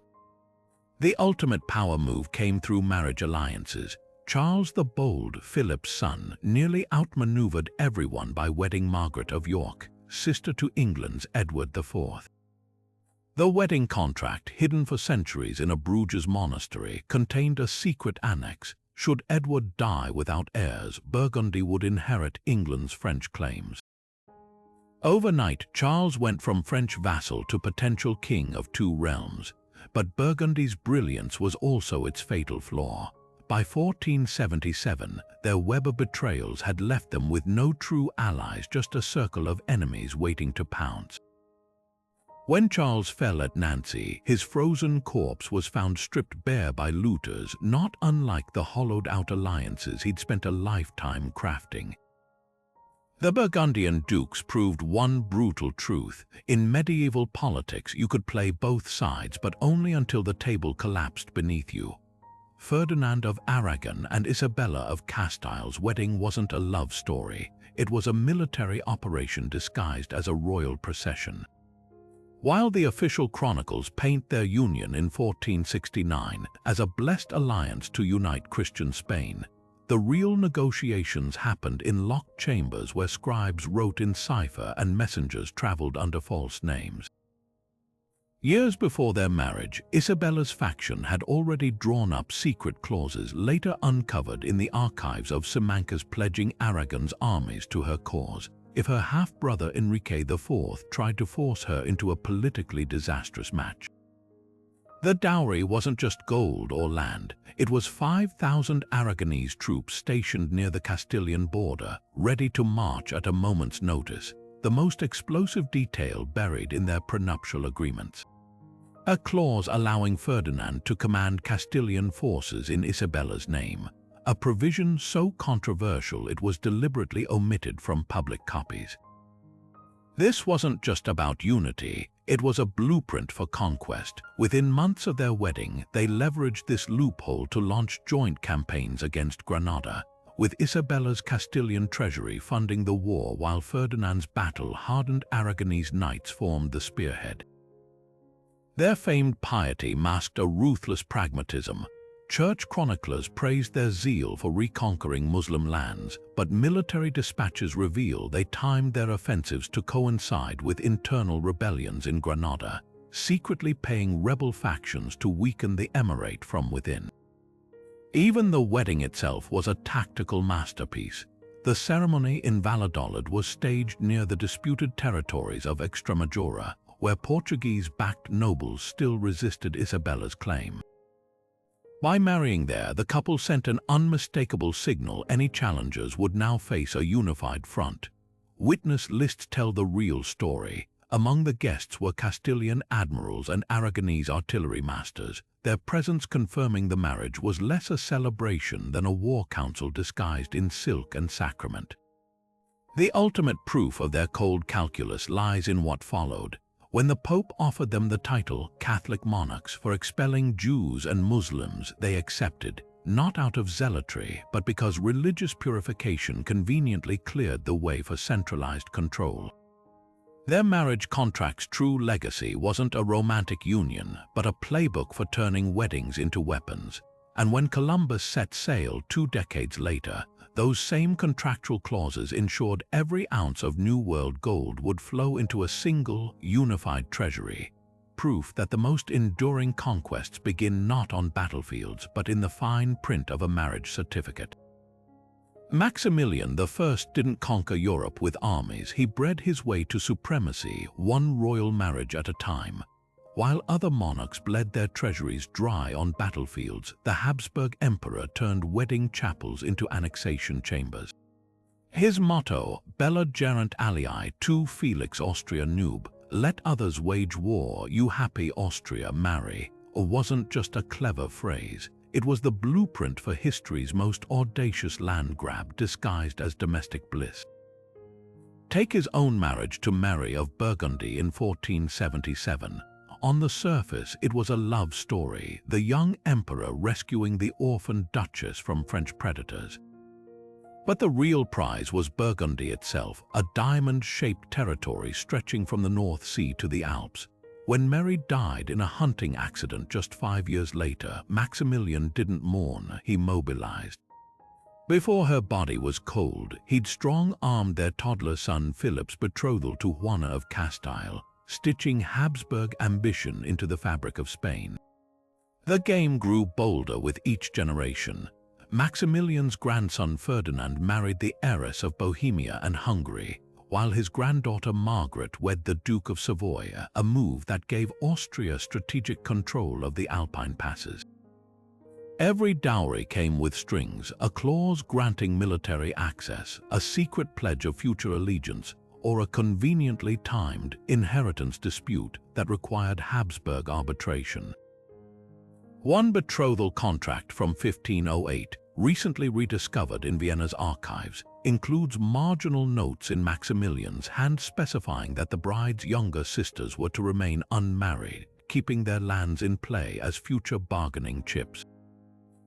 The ultimate power move came through marriage alliances. Charles the Bold, Philip's son, nearly outmaneuvered everyone by wedding Margaret of York, sister to England's Edward IV. The wedding contract, hidden for centuries in a Bruges monastery, contained a secret annex. Should Edward die without heirs, Burgundy would inherit England's French claims. Overnight, Charles went from French vassal to potential king of two realms. But Burgundy's brilliance was also its fatal flaw. By 1477, their web of betrayals had left them with no true allies, just a circle of enemies waiting to pounce. When Charles fell at Nancy, his frozen corpse was found stripped bare by looters, not unlike the hollowed-out alliances he'd spent a lifetime crafting. The Burgundian dukes proved one brutal truth. In medieval politics, you could play both sides, but only until the table collapsed beneath you. Ferdinand of Aragon and Isabella of Castile's wedding wasn't a love story. It was a military operation disguised as a royal procession. While the official chronicles paint their union in 1469 as a blessed alliance to unite Christian Spain, the real negotiations happened in locked chambers where scribes wrote in cipher and messengers traveled under false names. Years before their marriage, Isabella's faction had already drawn up secret clauses later uncovered in the archives of Simancas, pledging Aragon's armies to her cause if her half-brother Enrique IV tried to force her into a politically disastrous match. The dowry wasn't just gold or land. It was 5,000 Aragonese troops stationed near the Castilian border, ready to march at a moment's notice, the most explosive detail buried in their prenuptial agreements. A clause allowing Ferdinand to command Castilian forces in Isabella's name, a provision so controversial it was deliberately omitted from public copies. This wasn't just about unity, it was a blueprint for conquest. Within months of their wedding, they leveraged this loophole to launch joint campaigns against Granada, with Isabella's Castilian treasury funding the war while Ferdinand's battle-hardened Aragonese knights formed the spearhead. Their famed piety masked a ruthless pragmatism. Church chroniclers praised their zeal for reconquering Muslim lands, but military dispatches reveal they timed their offensives to coincide with internal rebellions in Granada, secretly paying rebel factions to weaken the emirate from within. Even the wedding itself was a tactical masterpiece. The ceremony in Valladolid was staged near the disputed territories of Extremadura, where Portuguese-backed nobles still resisted Isabella's claim. By marrying there, the couple sent an unmistakable signal any challengers would now face a unified front. Witness lists tell the real story. Among the guests were Castilian admirals and Aragonese artillery masters, their presence confirming the marriage was less a celebration than a war council disguised in silk and sacrament. The ultimate proof of their cold calculus lies in what followed. When the Pope offered them the title Catholic monarchs for expelling Jews and Muslims, they accepted, not out of zealotry, but because religious purification conveniently cleared the way for centralized control. Their marriage contract's true legacy wasn't a romantic union, but a playbook for turning weddings into weapons. And when Columbus set sail 2 decades later, those same contractual clauses ensured every ounce of New World gold would flow into a single, unified treasury, proof that the most enduring conquests begin not on battlefields but in the fine print of a marriage certificate. Maximilian I didn't conquer Europe with armies, he bred his way to supremacy, one royal marriage at a time. While other monarchs bled their treasuries dry on battlefields, the Habsburg emperor turned wedding chapels into annexation chambers. His motto, Bella gerant alii tu Felix Austria nub, let others wage war, you happy Austria marry, wasn't just a clever phrase. It was the blueprint for history's most audacious land grab disguised as domestic bliss. Take his own marriage to Mary of Burgundy in 1477. On the surface, it was a love story, the young emperor rescuing the orphan duchess from French predators. But the real prize was Burgundy itself, a diamond-shaped territory stretching from the North Sea to the Alps. When Mary died in a hunting accident just 5 years later, Maximilian didn't mourn, he mobilized. Before her body was cold, he'd strong-armed their toddler son Philip's betrothal to Juana of Castile, stitching Habsburg ambition into the fabric of Spain. The game grew bolder with each generation. Maximilian's grandson Ferdinand married the heiress of Bohemia and Hungary, while his granddaughter Margaret wed the Duke of Savoy, a move that gave Austria strategic control of the Alpine passes. Every dowry came with strings, a clause granting military access, a secret pledge of future allegiance, or a conveniently timed inheritance dispute that required Habsburg arbitration. One betrothal contract from 1508, recently rediscovered in Vienna's archives, includes marginal notes in Maximilian's hand specifying that the bride's younger sisters were to remain unmarried, keeping their lands in play as future bargaining chips.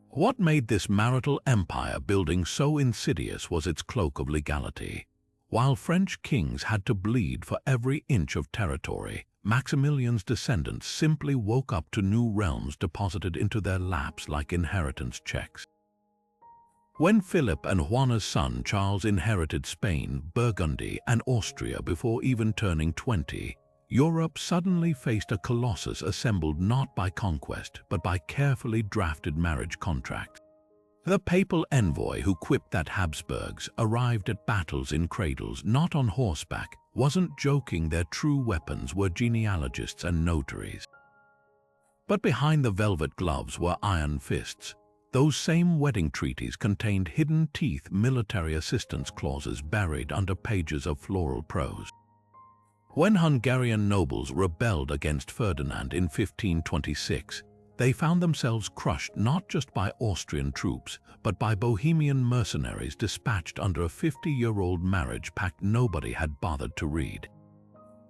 What made this marital empire building so insidious was its cloak of legality. While French kings had to bleed for every inch of territory, Maximilian's descendants simply woke up to new realms deposited into their laps like inheritance checks. When Philip and Juana's son Charles inherited Spain, Burgundy, and Austria before even turning 20, Europe suddenly faced a colossus assembled not by conquest but by carefully drafted marriage contracts. The papal envoy who quipped that Habsburgs arrived at battles in cradles, not on horseback, wasn't joking. Their true weapons were genealogists and notaries. But behind the velvet gloves were iron fists. Those same wedding treaties contained hidden teeth, military assistance clauses buried under pages of floral prose. When Hungarian nobles rebelled against Ferdinand in 1526, they found themselves crushed not just by Austrian troops, but by Bohemian mercenaries dispatched under a 50-year-old marriage pact nobody had bothered to read.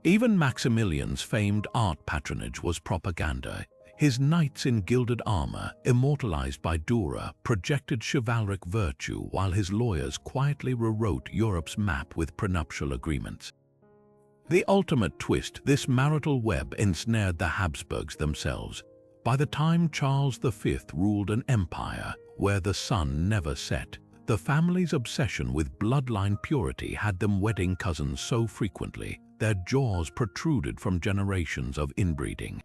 Even Maximilian's famed art patronage was propaganda. His knights in gilded armor, immortalized by Dürer, projected chivalric virtue while his lawyers quietly rewrote Europe's map with prenuptial agreements. The ultimate twist, this marital web ensnared the Habsburgs themselves. By the time Charles V ruled an empire where the sun never set, the family's obsession with bloodline purity had them wedding cousins so frequently their jaws protruded from generations of inbreeding.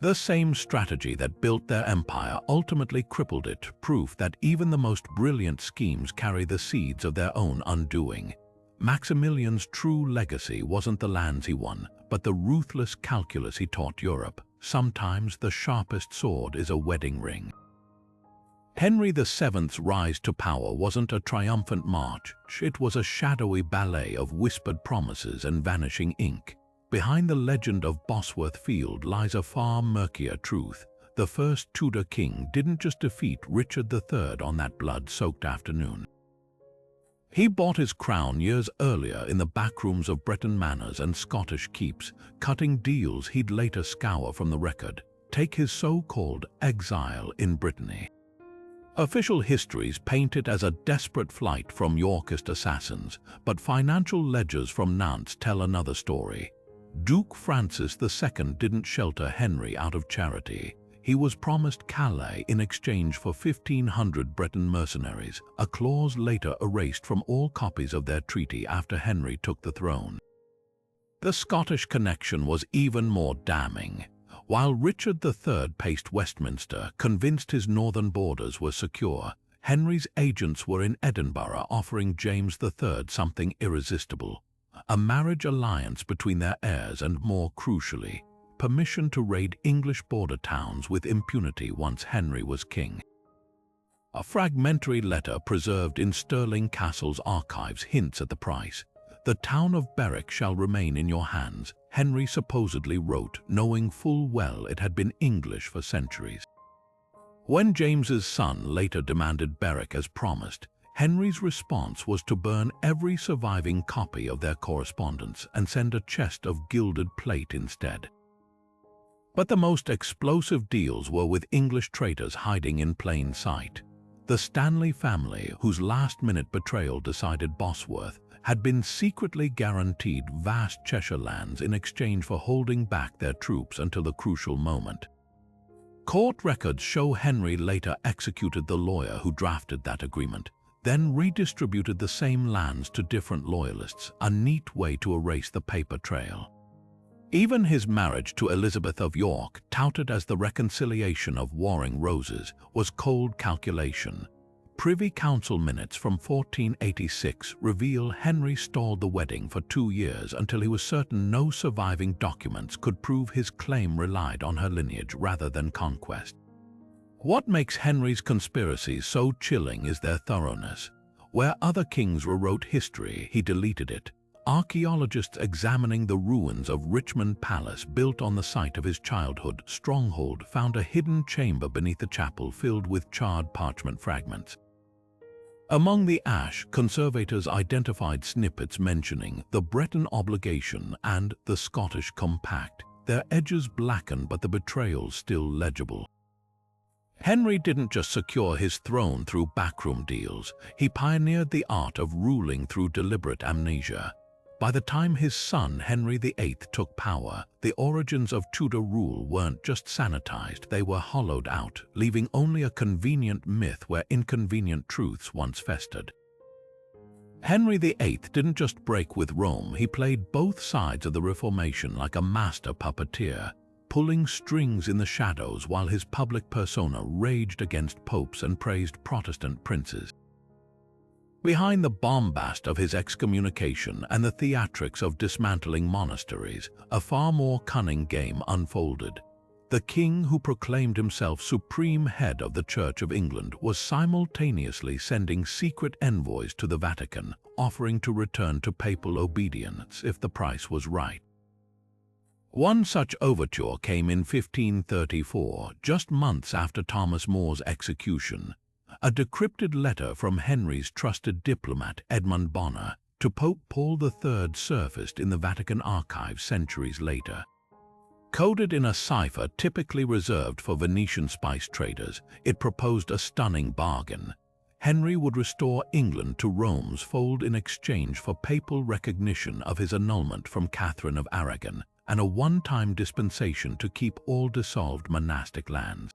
The same strategy that built their empire ultimately crippled it, proof that even the most brilliant schemes carry the seeds of their own undoing. Maximilian's true legacy wasn't the lands he won, but the ruthless calculus he taught Europe. Sometimes the sharpest sword is a wedding ring. Henry VII's rise to power wasn't a triumphant march, it was a shadowy ballet of whispered promises and vanishing ink. Behind the legend of Bosworth Field lies a far murkier truth. The first Tudor king didn't just defeat Richard III on that blood-soaked afternoon. He bought his crown years earlier in the backrooms of Breton manors and Scottish keeps, cutting deals he'd later scour from the record. Take his so-called exile in Brittany. Official histories paint it as a desperate flight from Yorkist assassins, but financial ledgers from Nantes tell another story. Duke Francis II didn't shelter Henry out of charity. He was promised Calais in exchange for 1,500 Breton mercenaries, a clause later erased from all copies of their treaty after Henry took the throne. The Scottish connection was even more damning. While Richard III paced Westminster, convinced his northern borders were secure, Henry's agents were in Edinburgh offering James III something irresistible: a marriage alliance between their heirs and, more crucially, permission to raid English border towns with impunity once Henry was king. A fragmentary letter preserved in Stirling Castle's archives hints at the price. "The town of Berwick shall remain in your hands," Henry supposedly wrote, knowing full well it had been English for centuries. When James's son later demanded Berwick as promised, Henry's response was to burn every surviving copy of their correspondence and send a chest of gilded plate instead. But the most explosive deals were with English traitors hiding in plain sight. The Stanley family, whose last-minute betrayal decided Bosworth, had been secretly guaranteed vast Cheshire lands in exchange for holding back their troops until the crucial moment. Court records show Henry later executed the lawyer who drafted that agreement, then redistributed the same lands to different loyalists, a neat way to erase the paper trail. Even his marriage to Elizabeth of York, touted as the reconciliation of warring roses, was cold calculation. Privy Council minutes from 1486 reveal Henry stalled the wedding for 2 years until he was certain no surviving documents could prove his claim relied on her lineage rather than conquest. What makes Henry's conspiracies so chilling is their thoroughness. Where other kings rewrote history, he deleted it. Archaeologists examining the ruins of Richmond Palace built on the site of his childhood stronghold found a hidden chamber beneath the chapel filled with charred parchment fragments. Among the ash, conservators identified snippets mentioning the Breton Obligation and the Scottish Compact, their edges blackened but the betrayals still legible. Henry didn't just secure his throne through backroom deals, he pioneered the art of ruling through deliberate amnesia. By the time his son Henry VIII took power, the origins of Tudor rule weren't just sanitized, they were hollowed out, leaving only a convenient myth where inconvenient truths once festered. Henry VIII didn't just break with Rome, he played both sides of the Reformation like a master puppeteer, pulling strings in the shadows while his public persona raged against popes and praised Protestant princes. Behind the bombast of his excommunication and the theatrics of dismantling monasteries, a far more cunning game unfolded. The king who proclaimed himself supreme head of the Church of England was simultaneously sending secret envoys to the Vatican, offering to return to papal obedience if the price was right. One such overture came in 1534, just months after Thomas More's execution. A decrypted letter from Henry's trusted diplomat Edmund Bonner to Pope Paul III surfaced in the Vatican archives centuries later. Coded in a cipher typically reserved for Venetian spice traders, it proposed a stunning bargain. Henry would restore England to Rome's fold in exchange for papal recognition of his annulment from Catherine of Aragon and a one-time dispensation to keep all dissolved monastic lands.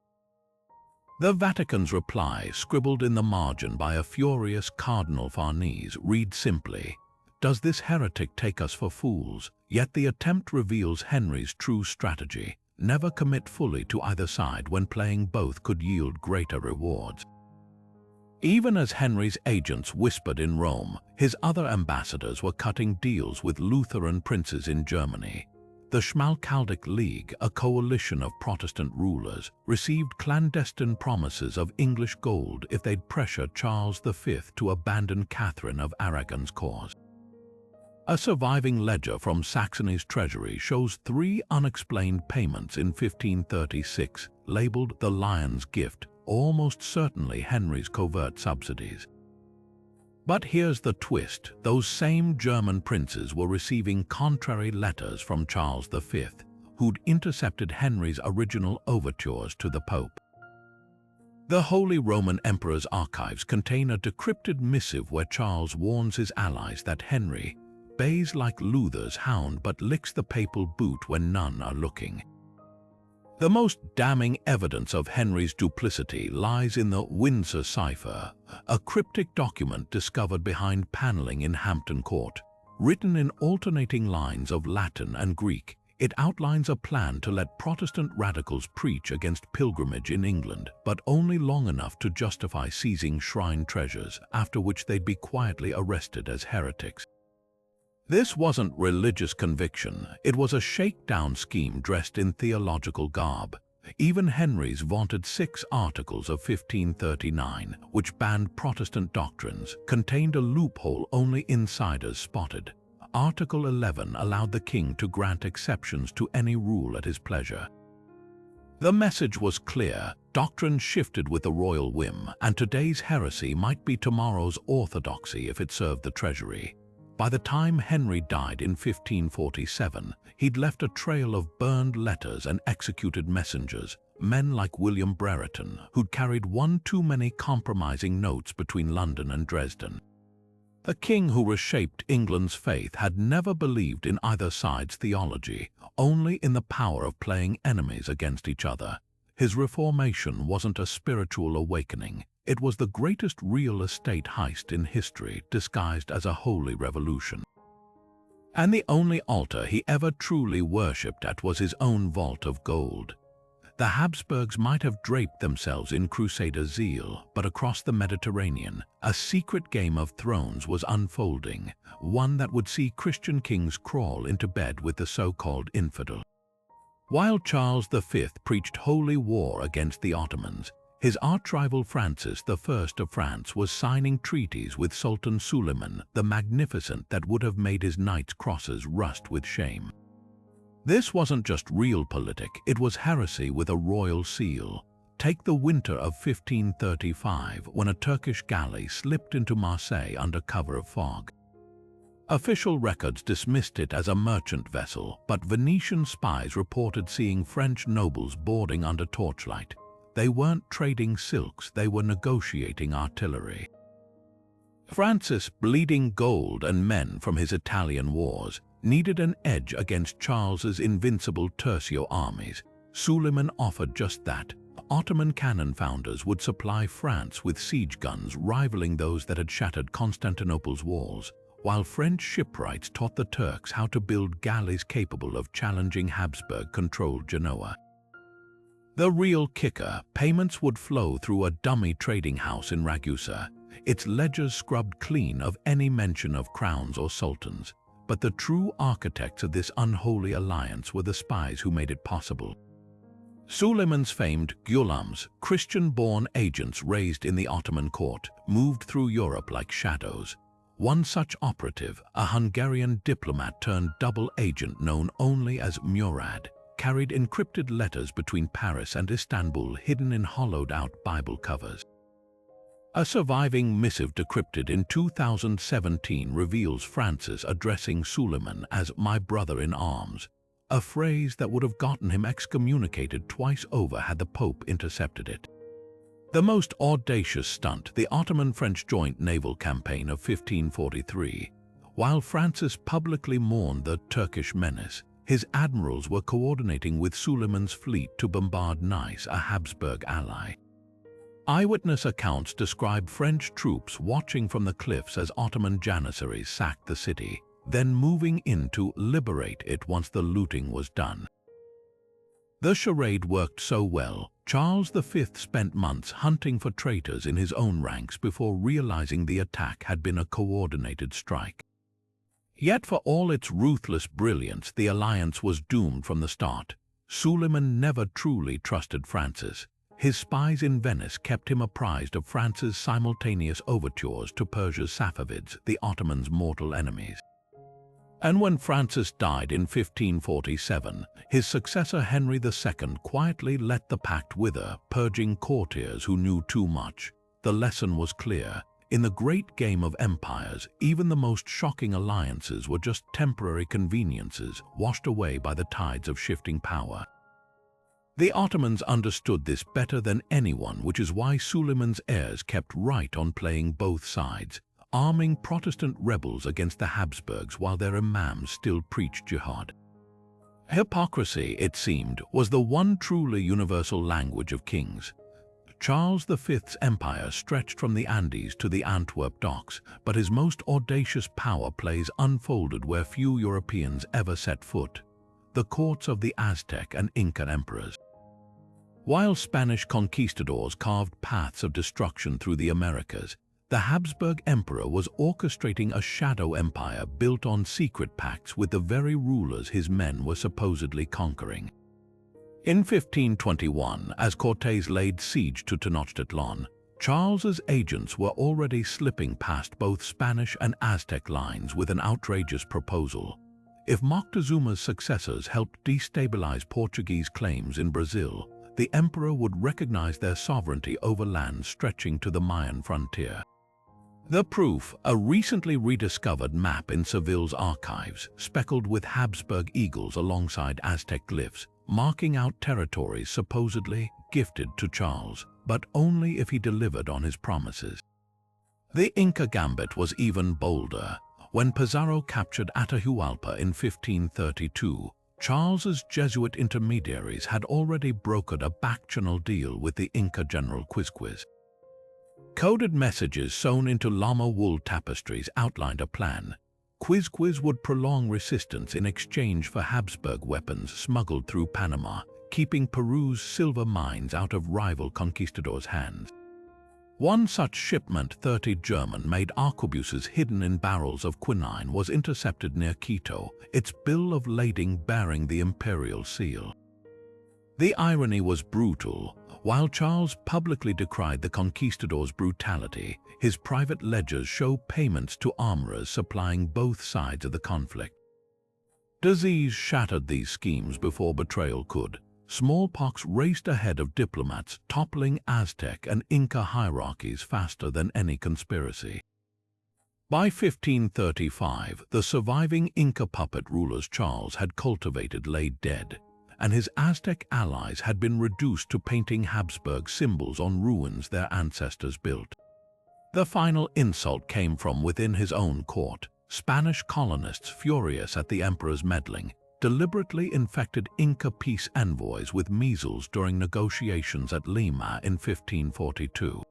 The Vatican's reply, scribbled in the margin by a furious Cardinal Farnese, reads simply, "Does this heretic take us for fools?" Yet the attempt reveals Henry's true strategy: never commit fully to either side when playing both could yield greater rewards. Even as Henry's agents whispered in Rome, his other ambassadors were cutting deals with Lutheran princes in Germany. The Schmalkaldic League, a coalition of Protestant rulers, received clandestine promises of English gold if they'd pressure Charles V to abandon Catherine of Aragon's cause. A surviving ledger from Saxony's treasury shows 3 unexplained payments in 1536, labeled the Lion's Gift, almost certainly Henry's covert subsidies. But here's the twist: those same German princes were receiving contrary letters from Charles V, who'd intercepted Henry's original overtures to the Pope. The Holy Roman Emperor's archives contain a decrypted missive where Charles warns his allies that Henry bays like Luther's hound but licks the papal boot when none are looking. The most damning evidence of Henry's duplicity lies in the Windsor cipher, a cryptic document discovered behind paneling in Hampton Court. Written in alternating lines of Latin and Greek, it outlines a plan to let Protestant radicals preach against pilgrimage in England, but only long enough to justify seizing shrine treasures, after which they'd be quietly arrested as heretics. This wasn't religious conviction, it was a shakedown scheme dressed in theological garb. Even Henry's vaunted 6 Articles of 1539, which banned Protestant doctrines, contained a loophole only insiders spotted. Article 11 allowed the king to grant exceptions to any rule at his pleasure. The message was clear: doctrine shifted with the royal whim, and today's heresy might be tomorrow's orthodoxy if it served the treasury. By the time Henry died in 1547, he'd left a trail of burned letters and executed messengers, men like William Brereton, who'd carried one too many compromising notes between London and Dresden. The king who reshaped England's faith had never believed in either side's theology, only in the power of playing enemies against each other. His reformation wasn't a spiritual awakening. It was the greatest real estate heist in history, disguised as a holy revolution. And the only altar he ever truly worshipped at was his own vault of gold. The Habsburgs might have draped themselves in crusader zeal, but across the Mediterranean, a secret game of thrones was unfolding, one that would see Christian kings crawl into bed with the so-called infidel. While Charles V preached holy war against the Ottomans, his arch-rival Francis I of France was signing treaties with Sultan Suleiman the Magnificent that would have made his knight's crosses rust with shame. This wasn't just realpolitik, it was heresy with a royal seal. Take the winter of 1535, when a Turkish galley slipped into Marseille under cover of fog. Official records dismissed it as a merchant vessel, but Venetian spies reported seeing French nobles boarding under torchlight. They weren't trading silks, they were negotiating artillery. Francis, bleeding gold and men from his Italian wars, needed an edge against Charles's invincible tercio armies. Suleiman offered just that. Ottoman cannon founders would supply France with siege guns rivaling those that had shattered Constantinople's walls, while French shipwrights taught the Turks how to build galleys capable of challenging Habsburg-controlled Genoa. The real kicker, payments would flow through a dummy trading house in Ragusa, its ledgers scrubbed clean of any mention of crowns or sultans. But the true architects of this unholy alliance were the spies who made it possible. Suleiman's famed ghulams, Christian-born agents raised in the Ottoman court, moved through Europe like shadows. One such operative, a Hungarian diplomat turned double agent known only as Murad, carried encrypted letters between Paris and Istanbul hidden in hollowed-out Bible covers. A surviving missive decrypted in 2017 reveals Francis addressing Suleiman as "my brother-in-arms," a phrase that would have gotten him excommunicated twice over had the Pope intercepted it. The most audacious stunt, the Ottoman-French joint naval campaign of 1543. While Francis publicly mourned the Turkish menace, his admirals were coordinating with Suleiman's fleet to bombard Nice, a Habsburg ally. Eyewitness accounts describe French troops watching from the cliffs as Ottoman janissaries sacked the city, then moving in to liberate it once the looting was done. The charade worked so well, Charles V spent months hunting for traitors in his own ranks before realizing the attack had been a coordinated strike. Yet for all its ruthless brilliance, the alliance was doomed from the start. Suleiman never truly trusted Francis. His spies in Venice kept him apprised of France's simultaneous overtures to Persia's Safavids, the Ottomans' mortal enemies. And when Francis died in 1547, his successor Henry II quietly let the pact wither, purging courtiers who knew too much. The lesson was clear. In the great game of empires, even the most shocking alliances were just temporary conveniences, washed away by the tides of shifting power. The Ottomans understood this better than anyone, which is why Suleiman's heirs kept right on playing both sides, arming Protestant rebels against the Habsburgs while their imams still preached jihad. Hypocrisy, it seemed, was the one truly universal language of kings. Charles V's empire stretched from the Andes to the Antwerp docks, but his most audacious power plays unfolded where few Europeans ever set foot: the courts of the Aztec and Inca emperors. While Spanish conquistadors carved paths of destruction through the Americas, the Habsburg emperor was orchestrating a shadow empire built on secret pacts with the very rulers his men were supposedly conquering. In 1521, as Cortés laid siege to Tenochtitlan, Charles's agents were already slipping past both Spanish and Aztec lines with an outrageous proposal. If Moctezuma's successors helped destabilize Portuguese claims in Brazil, the emperor would recognize their sovereignty over lands stretching to the Mayan frontier. The proof, a recently rediscovered map in Seville's archives, speckled with Habsburg eagles alongside Aztec glyphs, marking out territories supposedly gifted to Charles, but only if he delivered on his promises. The Inca gambit was even bolder. When Pizarro captured Atahualpa in 1532, Charles's Jesuit intermediaries had already brokered a back-channel deal with the Inca general Quizquiz. Coded messages sewn into llama wool tapestries outlined a plan. Quizquiz would prolong resistance in exchange for Habsburg weapons smuggled through Panama, keeping Peru's silver mines out of rival conquistadors' hands. One such shipment, 30 German-made arquebuses hidden in barrels of quinine, was intercepted near Quito, its bill of lading bearing the imperial seal. The irony was brutal. While Charles publicly decried the conquistadors' brutality, his private ledgers show payments to armorers supplying both sides of the conflict. Disease shattered these schemes before betrayal could. Smallpox raced ahead of diplomats, toppling Aztec and Inca hierarchies faster than any conspiracy. By 1535, the surviving Inca puppet rulers Charles had cultivated lay dead, and his Aztec allies had been reduced to painting Habsburg symbols on ruins their ancestors built. The final insult came from within his own court. Spanish colonists, furious at the emperor's meddling, deliberately infected Inca peace envoys with measles during negotiations at Lima in 1542.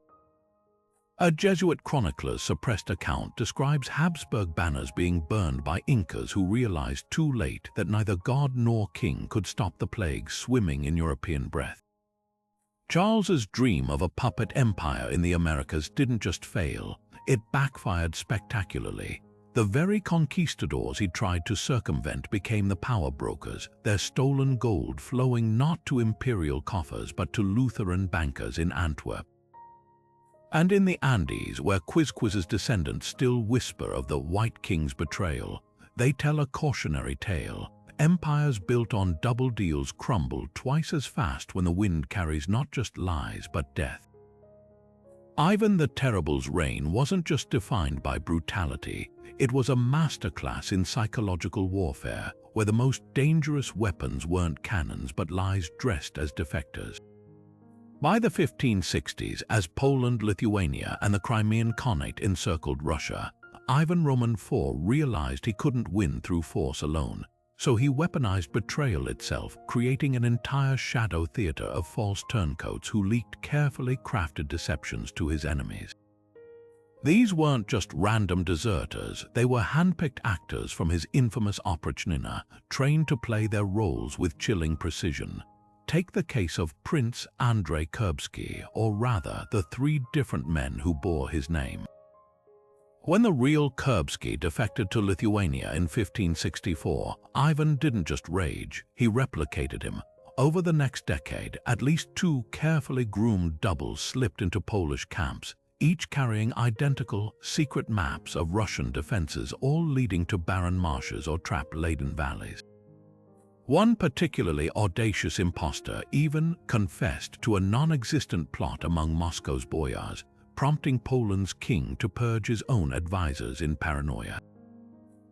A Jesuit chronicler's suppressed account describes Habsburg banners being burned by Incas who realized too late that neither God nor king could stop the plague swimming in European breath. Charles's dream of a puppet empire in the Americas didn't just fail, it backfired spectacularly. The very conquistadors he tried to circumvent became the power brokers, their stolen gold flowing not to imperial coffers but to Lutheran bankers in Antwerp. And in the Andes, where Quizquiz's descendants still whisper of the White King's betrayal, they tell a cautionary tale. Empires built on double deals crumble twice as fast when the wind carries not just lies but death. Ivan the Terrible's reign wasn't just defined by brutality. It was a masterclass in psychological warfare, where the most dangerous weapons weren't cannons but lies dressed as defectors. By the 1560s, as Poland, Lithuania, and the Crimean Khanate encircled Russia, Ivan Roman IV realized he couldn't win through force alone, so he weaponized betrayal itself, creating an entire shadow theater of false turncoats who leaked carefully crafted deceptions to his enemies. These weren't just random deserters, they were handpicked actors from his infamous Oprichnina, trained to play their roles with chilling precision. Take the case of Prince Andrei Kurbsky, or rather, the 3 different men who bore his name. When the real Kurbsky defected to Lithuania in 1564, Ivan didn't just rage, he replicated him. Over the next decade, at least 2 carefully groomed doubles slipped into Polish camps, each carrying identical, secret maps of Russian defenses, all leading to barren marshes or trap-laden valleys. One particularly audacious impostor even confessed to a non-existent plot among Moscow's boyars, prompting Poland's king to purge his own advisors in paranoia.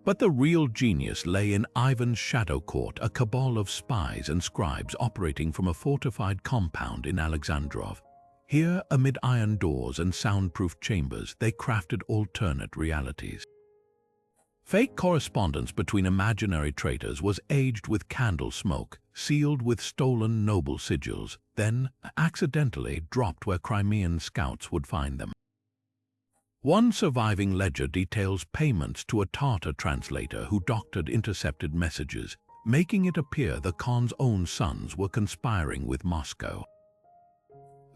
But the real genius lay in Ivan's shadow court, a cabal of spies and scribes operating from a fortified compound in Alexandrov. Here, amid iron doors and soundproof chambers, they crafted alternate realities. Fake correspondence between imaginary traitors was aged with candle smoke, sealed with stolen noble sigils, then accidentally dropped where Crimean scouts would find them. One surviving ledger details payments to a Tatar translator who doctored intercepted messages, making it appear the Khan's own sons were conspiring with Moscow.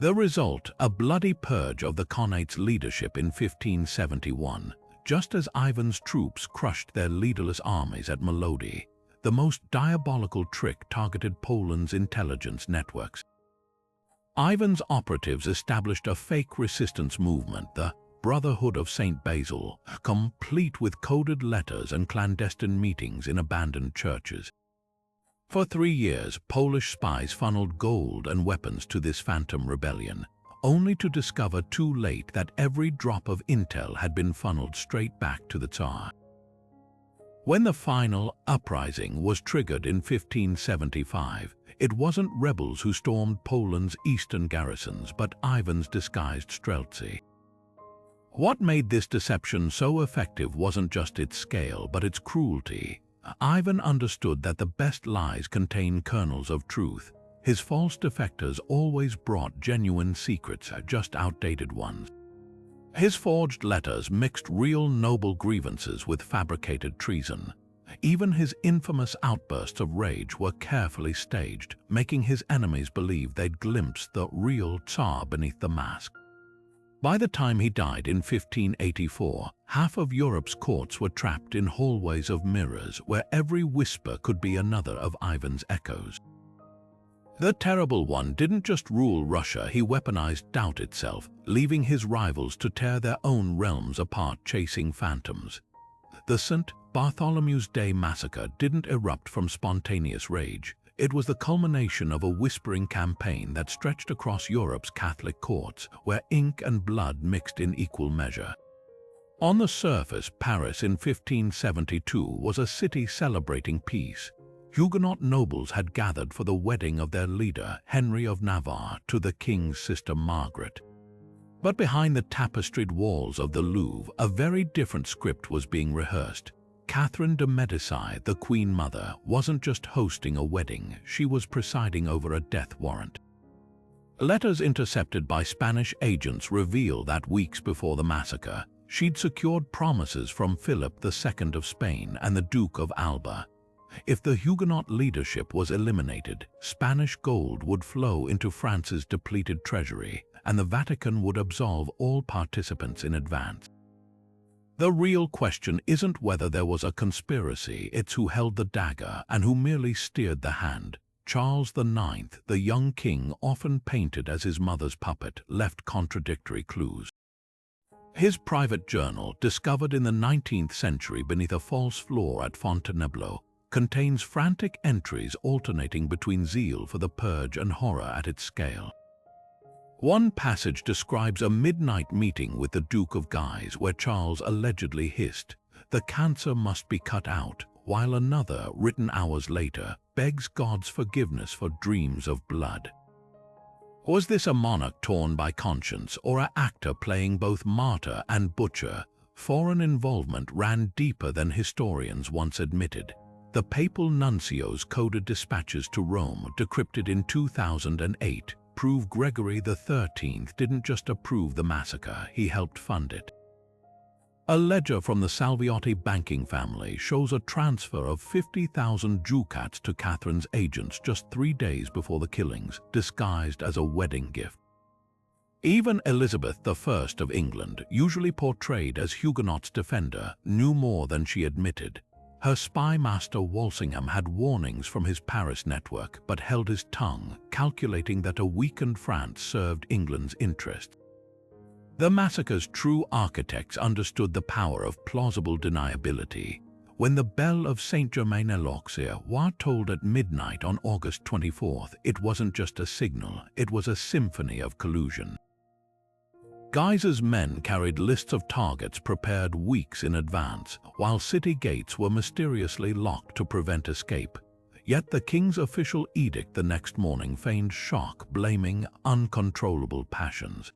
The result, a bloody purge of the Khanate's leadership in 1571, just as Ivan's troops crushed their leaderless armies at Melody. The most diabolical trick targeted Poland's intelligence networks. Ivan's operatives established a fake resistance movement, the Brotherhood of St. Basil, complete with coded letters and clandestine meetings in abandoned churches. For 3 years, Polish spies funneled gold and weapons to this phantom rebellion, only to discover too late that every drop of intel had been funneled straight back to the Tsar. When the final uprising was triggered in 1575, it wasn't rebels who stormed Poland's eastern garrisons, but Ivan's disguised streltsy. What made this deception so effective wasn't just its scale, but its cruelty. Ivan understood that the best lies contain kernels of truth. His false defectors always brought genuine secrets, just outdated ones. His forged letters mixed real noble grievances with fabricated treason. Even his infamous outbursts of rage were carefully staged, making his enemies believe they'd glimpsed the real Tsar beneath the mask. By the time he died in 1584, half of Europe's courts were trapped in hallways of mirrors where every whisper could be another of Ivan's echoes. The Terrible One didn't just rule Russia, he weaponized doubt itself, leaving his rivals to tear their own realms apart chasing phantoms. The St. Bartholomew's Day massacre didn't erupt from spontaneous rage. It was the culmination of a whispering campaign that stretched across Europe's Catholic courts, where ink and blood mixed in equal measure. On the surface, Paris in 1572 was a city celebrating peace. Huguenot nobles had gathered for the wedding of their leader, Henry of Navarre, to the king's sister Margaret. But behind the tapestried walls of the Louvre, a very different script was being rehearsed. Catherine de' Medici, the Queen Mother, wasn't just hosting a wedding, she was presiding over a death warrant. Letters intercepted by Spanish agents reveal that weeks before the massacre, she'd secured promises from Philip II of Spain and the Duke of Alba. If the Huguenot leadership was eliminated, Spanish gold would flow into France's depleted treasury, and the Vatican would absolve all participants in advance. The real question isn't whether there was a conspiracy, it's who held the dagger and who merely steered the hand. Charles IX, the young king often painted as his mother's puppet, left contradictory clues. His private journal, discovered in the 19th century beneath a false floor at Fontainebleau, contains frantic entries alternating between zeal for the purge and horror at its scale. One passage describes a midnight meeting with the Duke of Guise where Charles allegedly hissed, "The cancer must be cut out," while another, written hours later, begs God's forgiveness for dreams of blood. Was this a monarch torn by conscience or an actor playing both martyr and butcher? Foreign involvement ran deeper than historians once admitted. The papal nuncio's coded dispatches to Rome, decrypted in 2008, prove Gregory XIII didn't just approve the massacre, he helped fund it. A ledger from the Salviotti banking family shows a transfer of 50,000 ducats to Catherine's agents just 3 days before the killings, disguised as a wedding gift. Even Elizabeth I of England, usually portrayed as Huguenot's defender, knew more than she admitted. Her spy master Walsingham had warnings from his Paris network, but held his tongue, calculating that a weakened France served England's interests. The massacre's true architects understood the power of plausible deniability. When the bell of Saint-Germain-l'Auxerrois was tolled at midnight on August 24th, it wasn't just a signal, it was a symphony of collusion. Guise's men carried lists of targets prepared weeks in advance, while city gates were mysteriously locked to prevent escape. Yet the king's official edict the next morning feigned shock, blaming uncontrollable passions.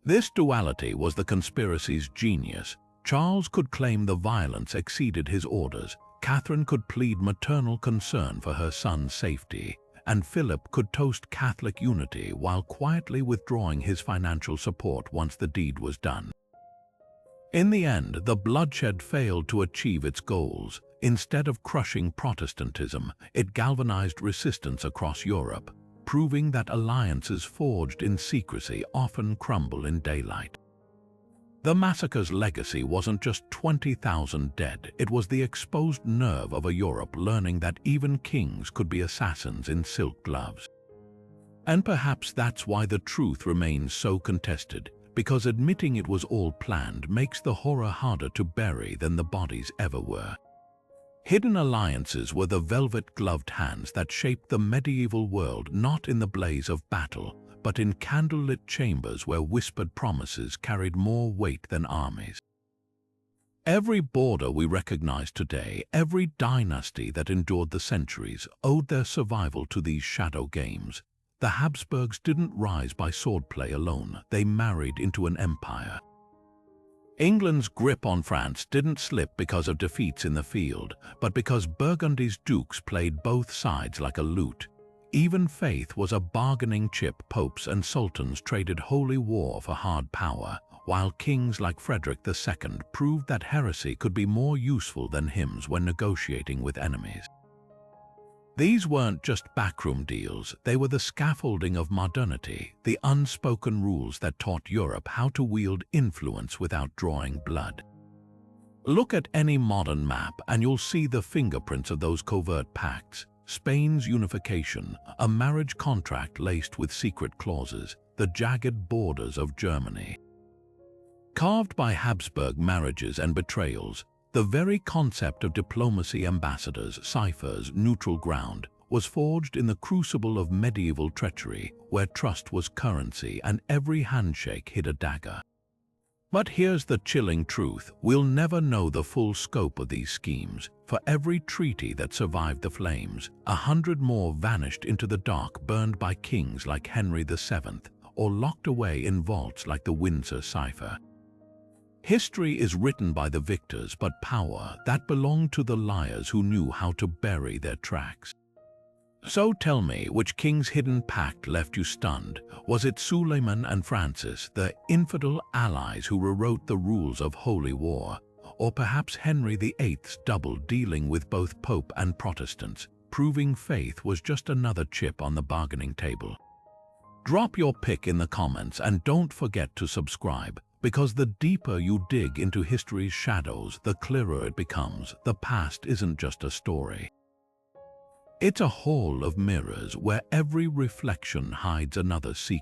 This duality was the conspiracy's genius. Charles could claim the violence exceeded his orders, Catherine could plead maternal concern for her son's safety, and Philip could toast Catholic unity while quietly withdrawing his financial support once the deed was done. In the end, the bloodshed failed to achieve its goals. Instead of crushing Protestantism, it galvanized resistance across Europe, proving that alliances forged in secrecy often crumble in daylight. The massacre's legacy wasn't just 20,000 dead, it was the exposed nerve of a Europe learning that even kings could be assassins in silk gloves. And perhaps that's why the truth remains so contested, because admitting it was all planned makes the horror harder to bury than the bodies ever were. Hidden alliances were the velvet-gloved hands that shaped the medieval world, not in the blaze of battle, but in candlelit chambers where whispered promises carried more weight than armies. Every border we recognize today, every dynasty that endured the centuries, owed their survival to these shadow games. The Habsburgs didn't rise by swordplay alone, they married into an empire. England's grip on France didn't slip because of defeats in the field, but because Burgundy's dukes played both sides like a lute. Even faith was a bargaining chip. Popes and sultans traded holy war for hard power, while kings like Frederick II proved that heresy could be more useful than hymns when negotiating with enemies. These weren't just backroom deals, they were the scaffolding of modernity, the unspoken rules that taught Europe how to wield influence without drawing blood. Look at any modern map and you'll see the fingerprints of those covert pacts. Spain's unification, a marriage contract laced with secret clauses, the jagged borders of Germany. Carved by Habsburg marriages and betrayals, the very concept of diplomacy, ambassadors, ciphers, neutral ground, was forged in the crucible of medieval treachery, where trust was currency and every handshake hid a dagger. But here's the chilling truth: we'll never know the full scope of these schemes. For every treaty that survived the flames, 100 more vanished into the dark, burned by kings like Henry VII, or locked away in vaults like the Windsor cipher. History is written by the victors, but power, that belonged to the liars who knew how to bury their tracks. So tell me, which king's hidden pact left you stunned? Was it Suleiman and Francis, the infidel allies who rewrote the rules of holy war? Or perhaps Henry VIII's double, dealing with both Pope and Protestants, proving faith was just another chip on the bargaining table? Drop your pick in the comments and don't forget to subscribe, because the deeper you dig into history's shadows, the clearer it becomes. The past isn't just a story. It's a hall of mirrors where every reflection hides another secret.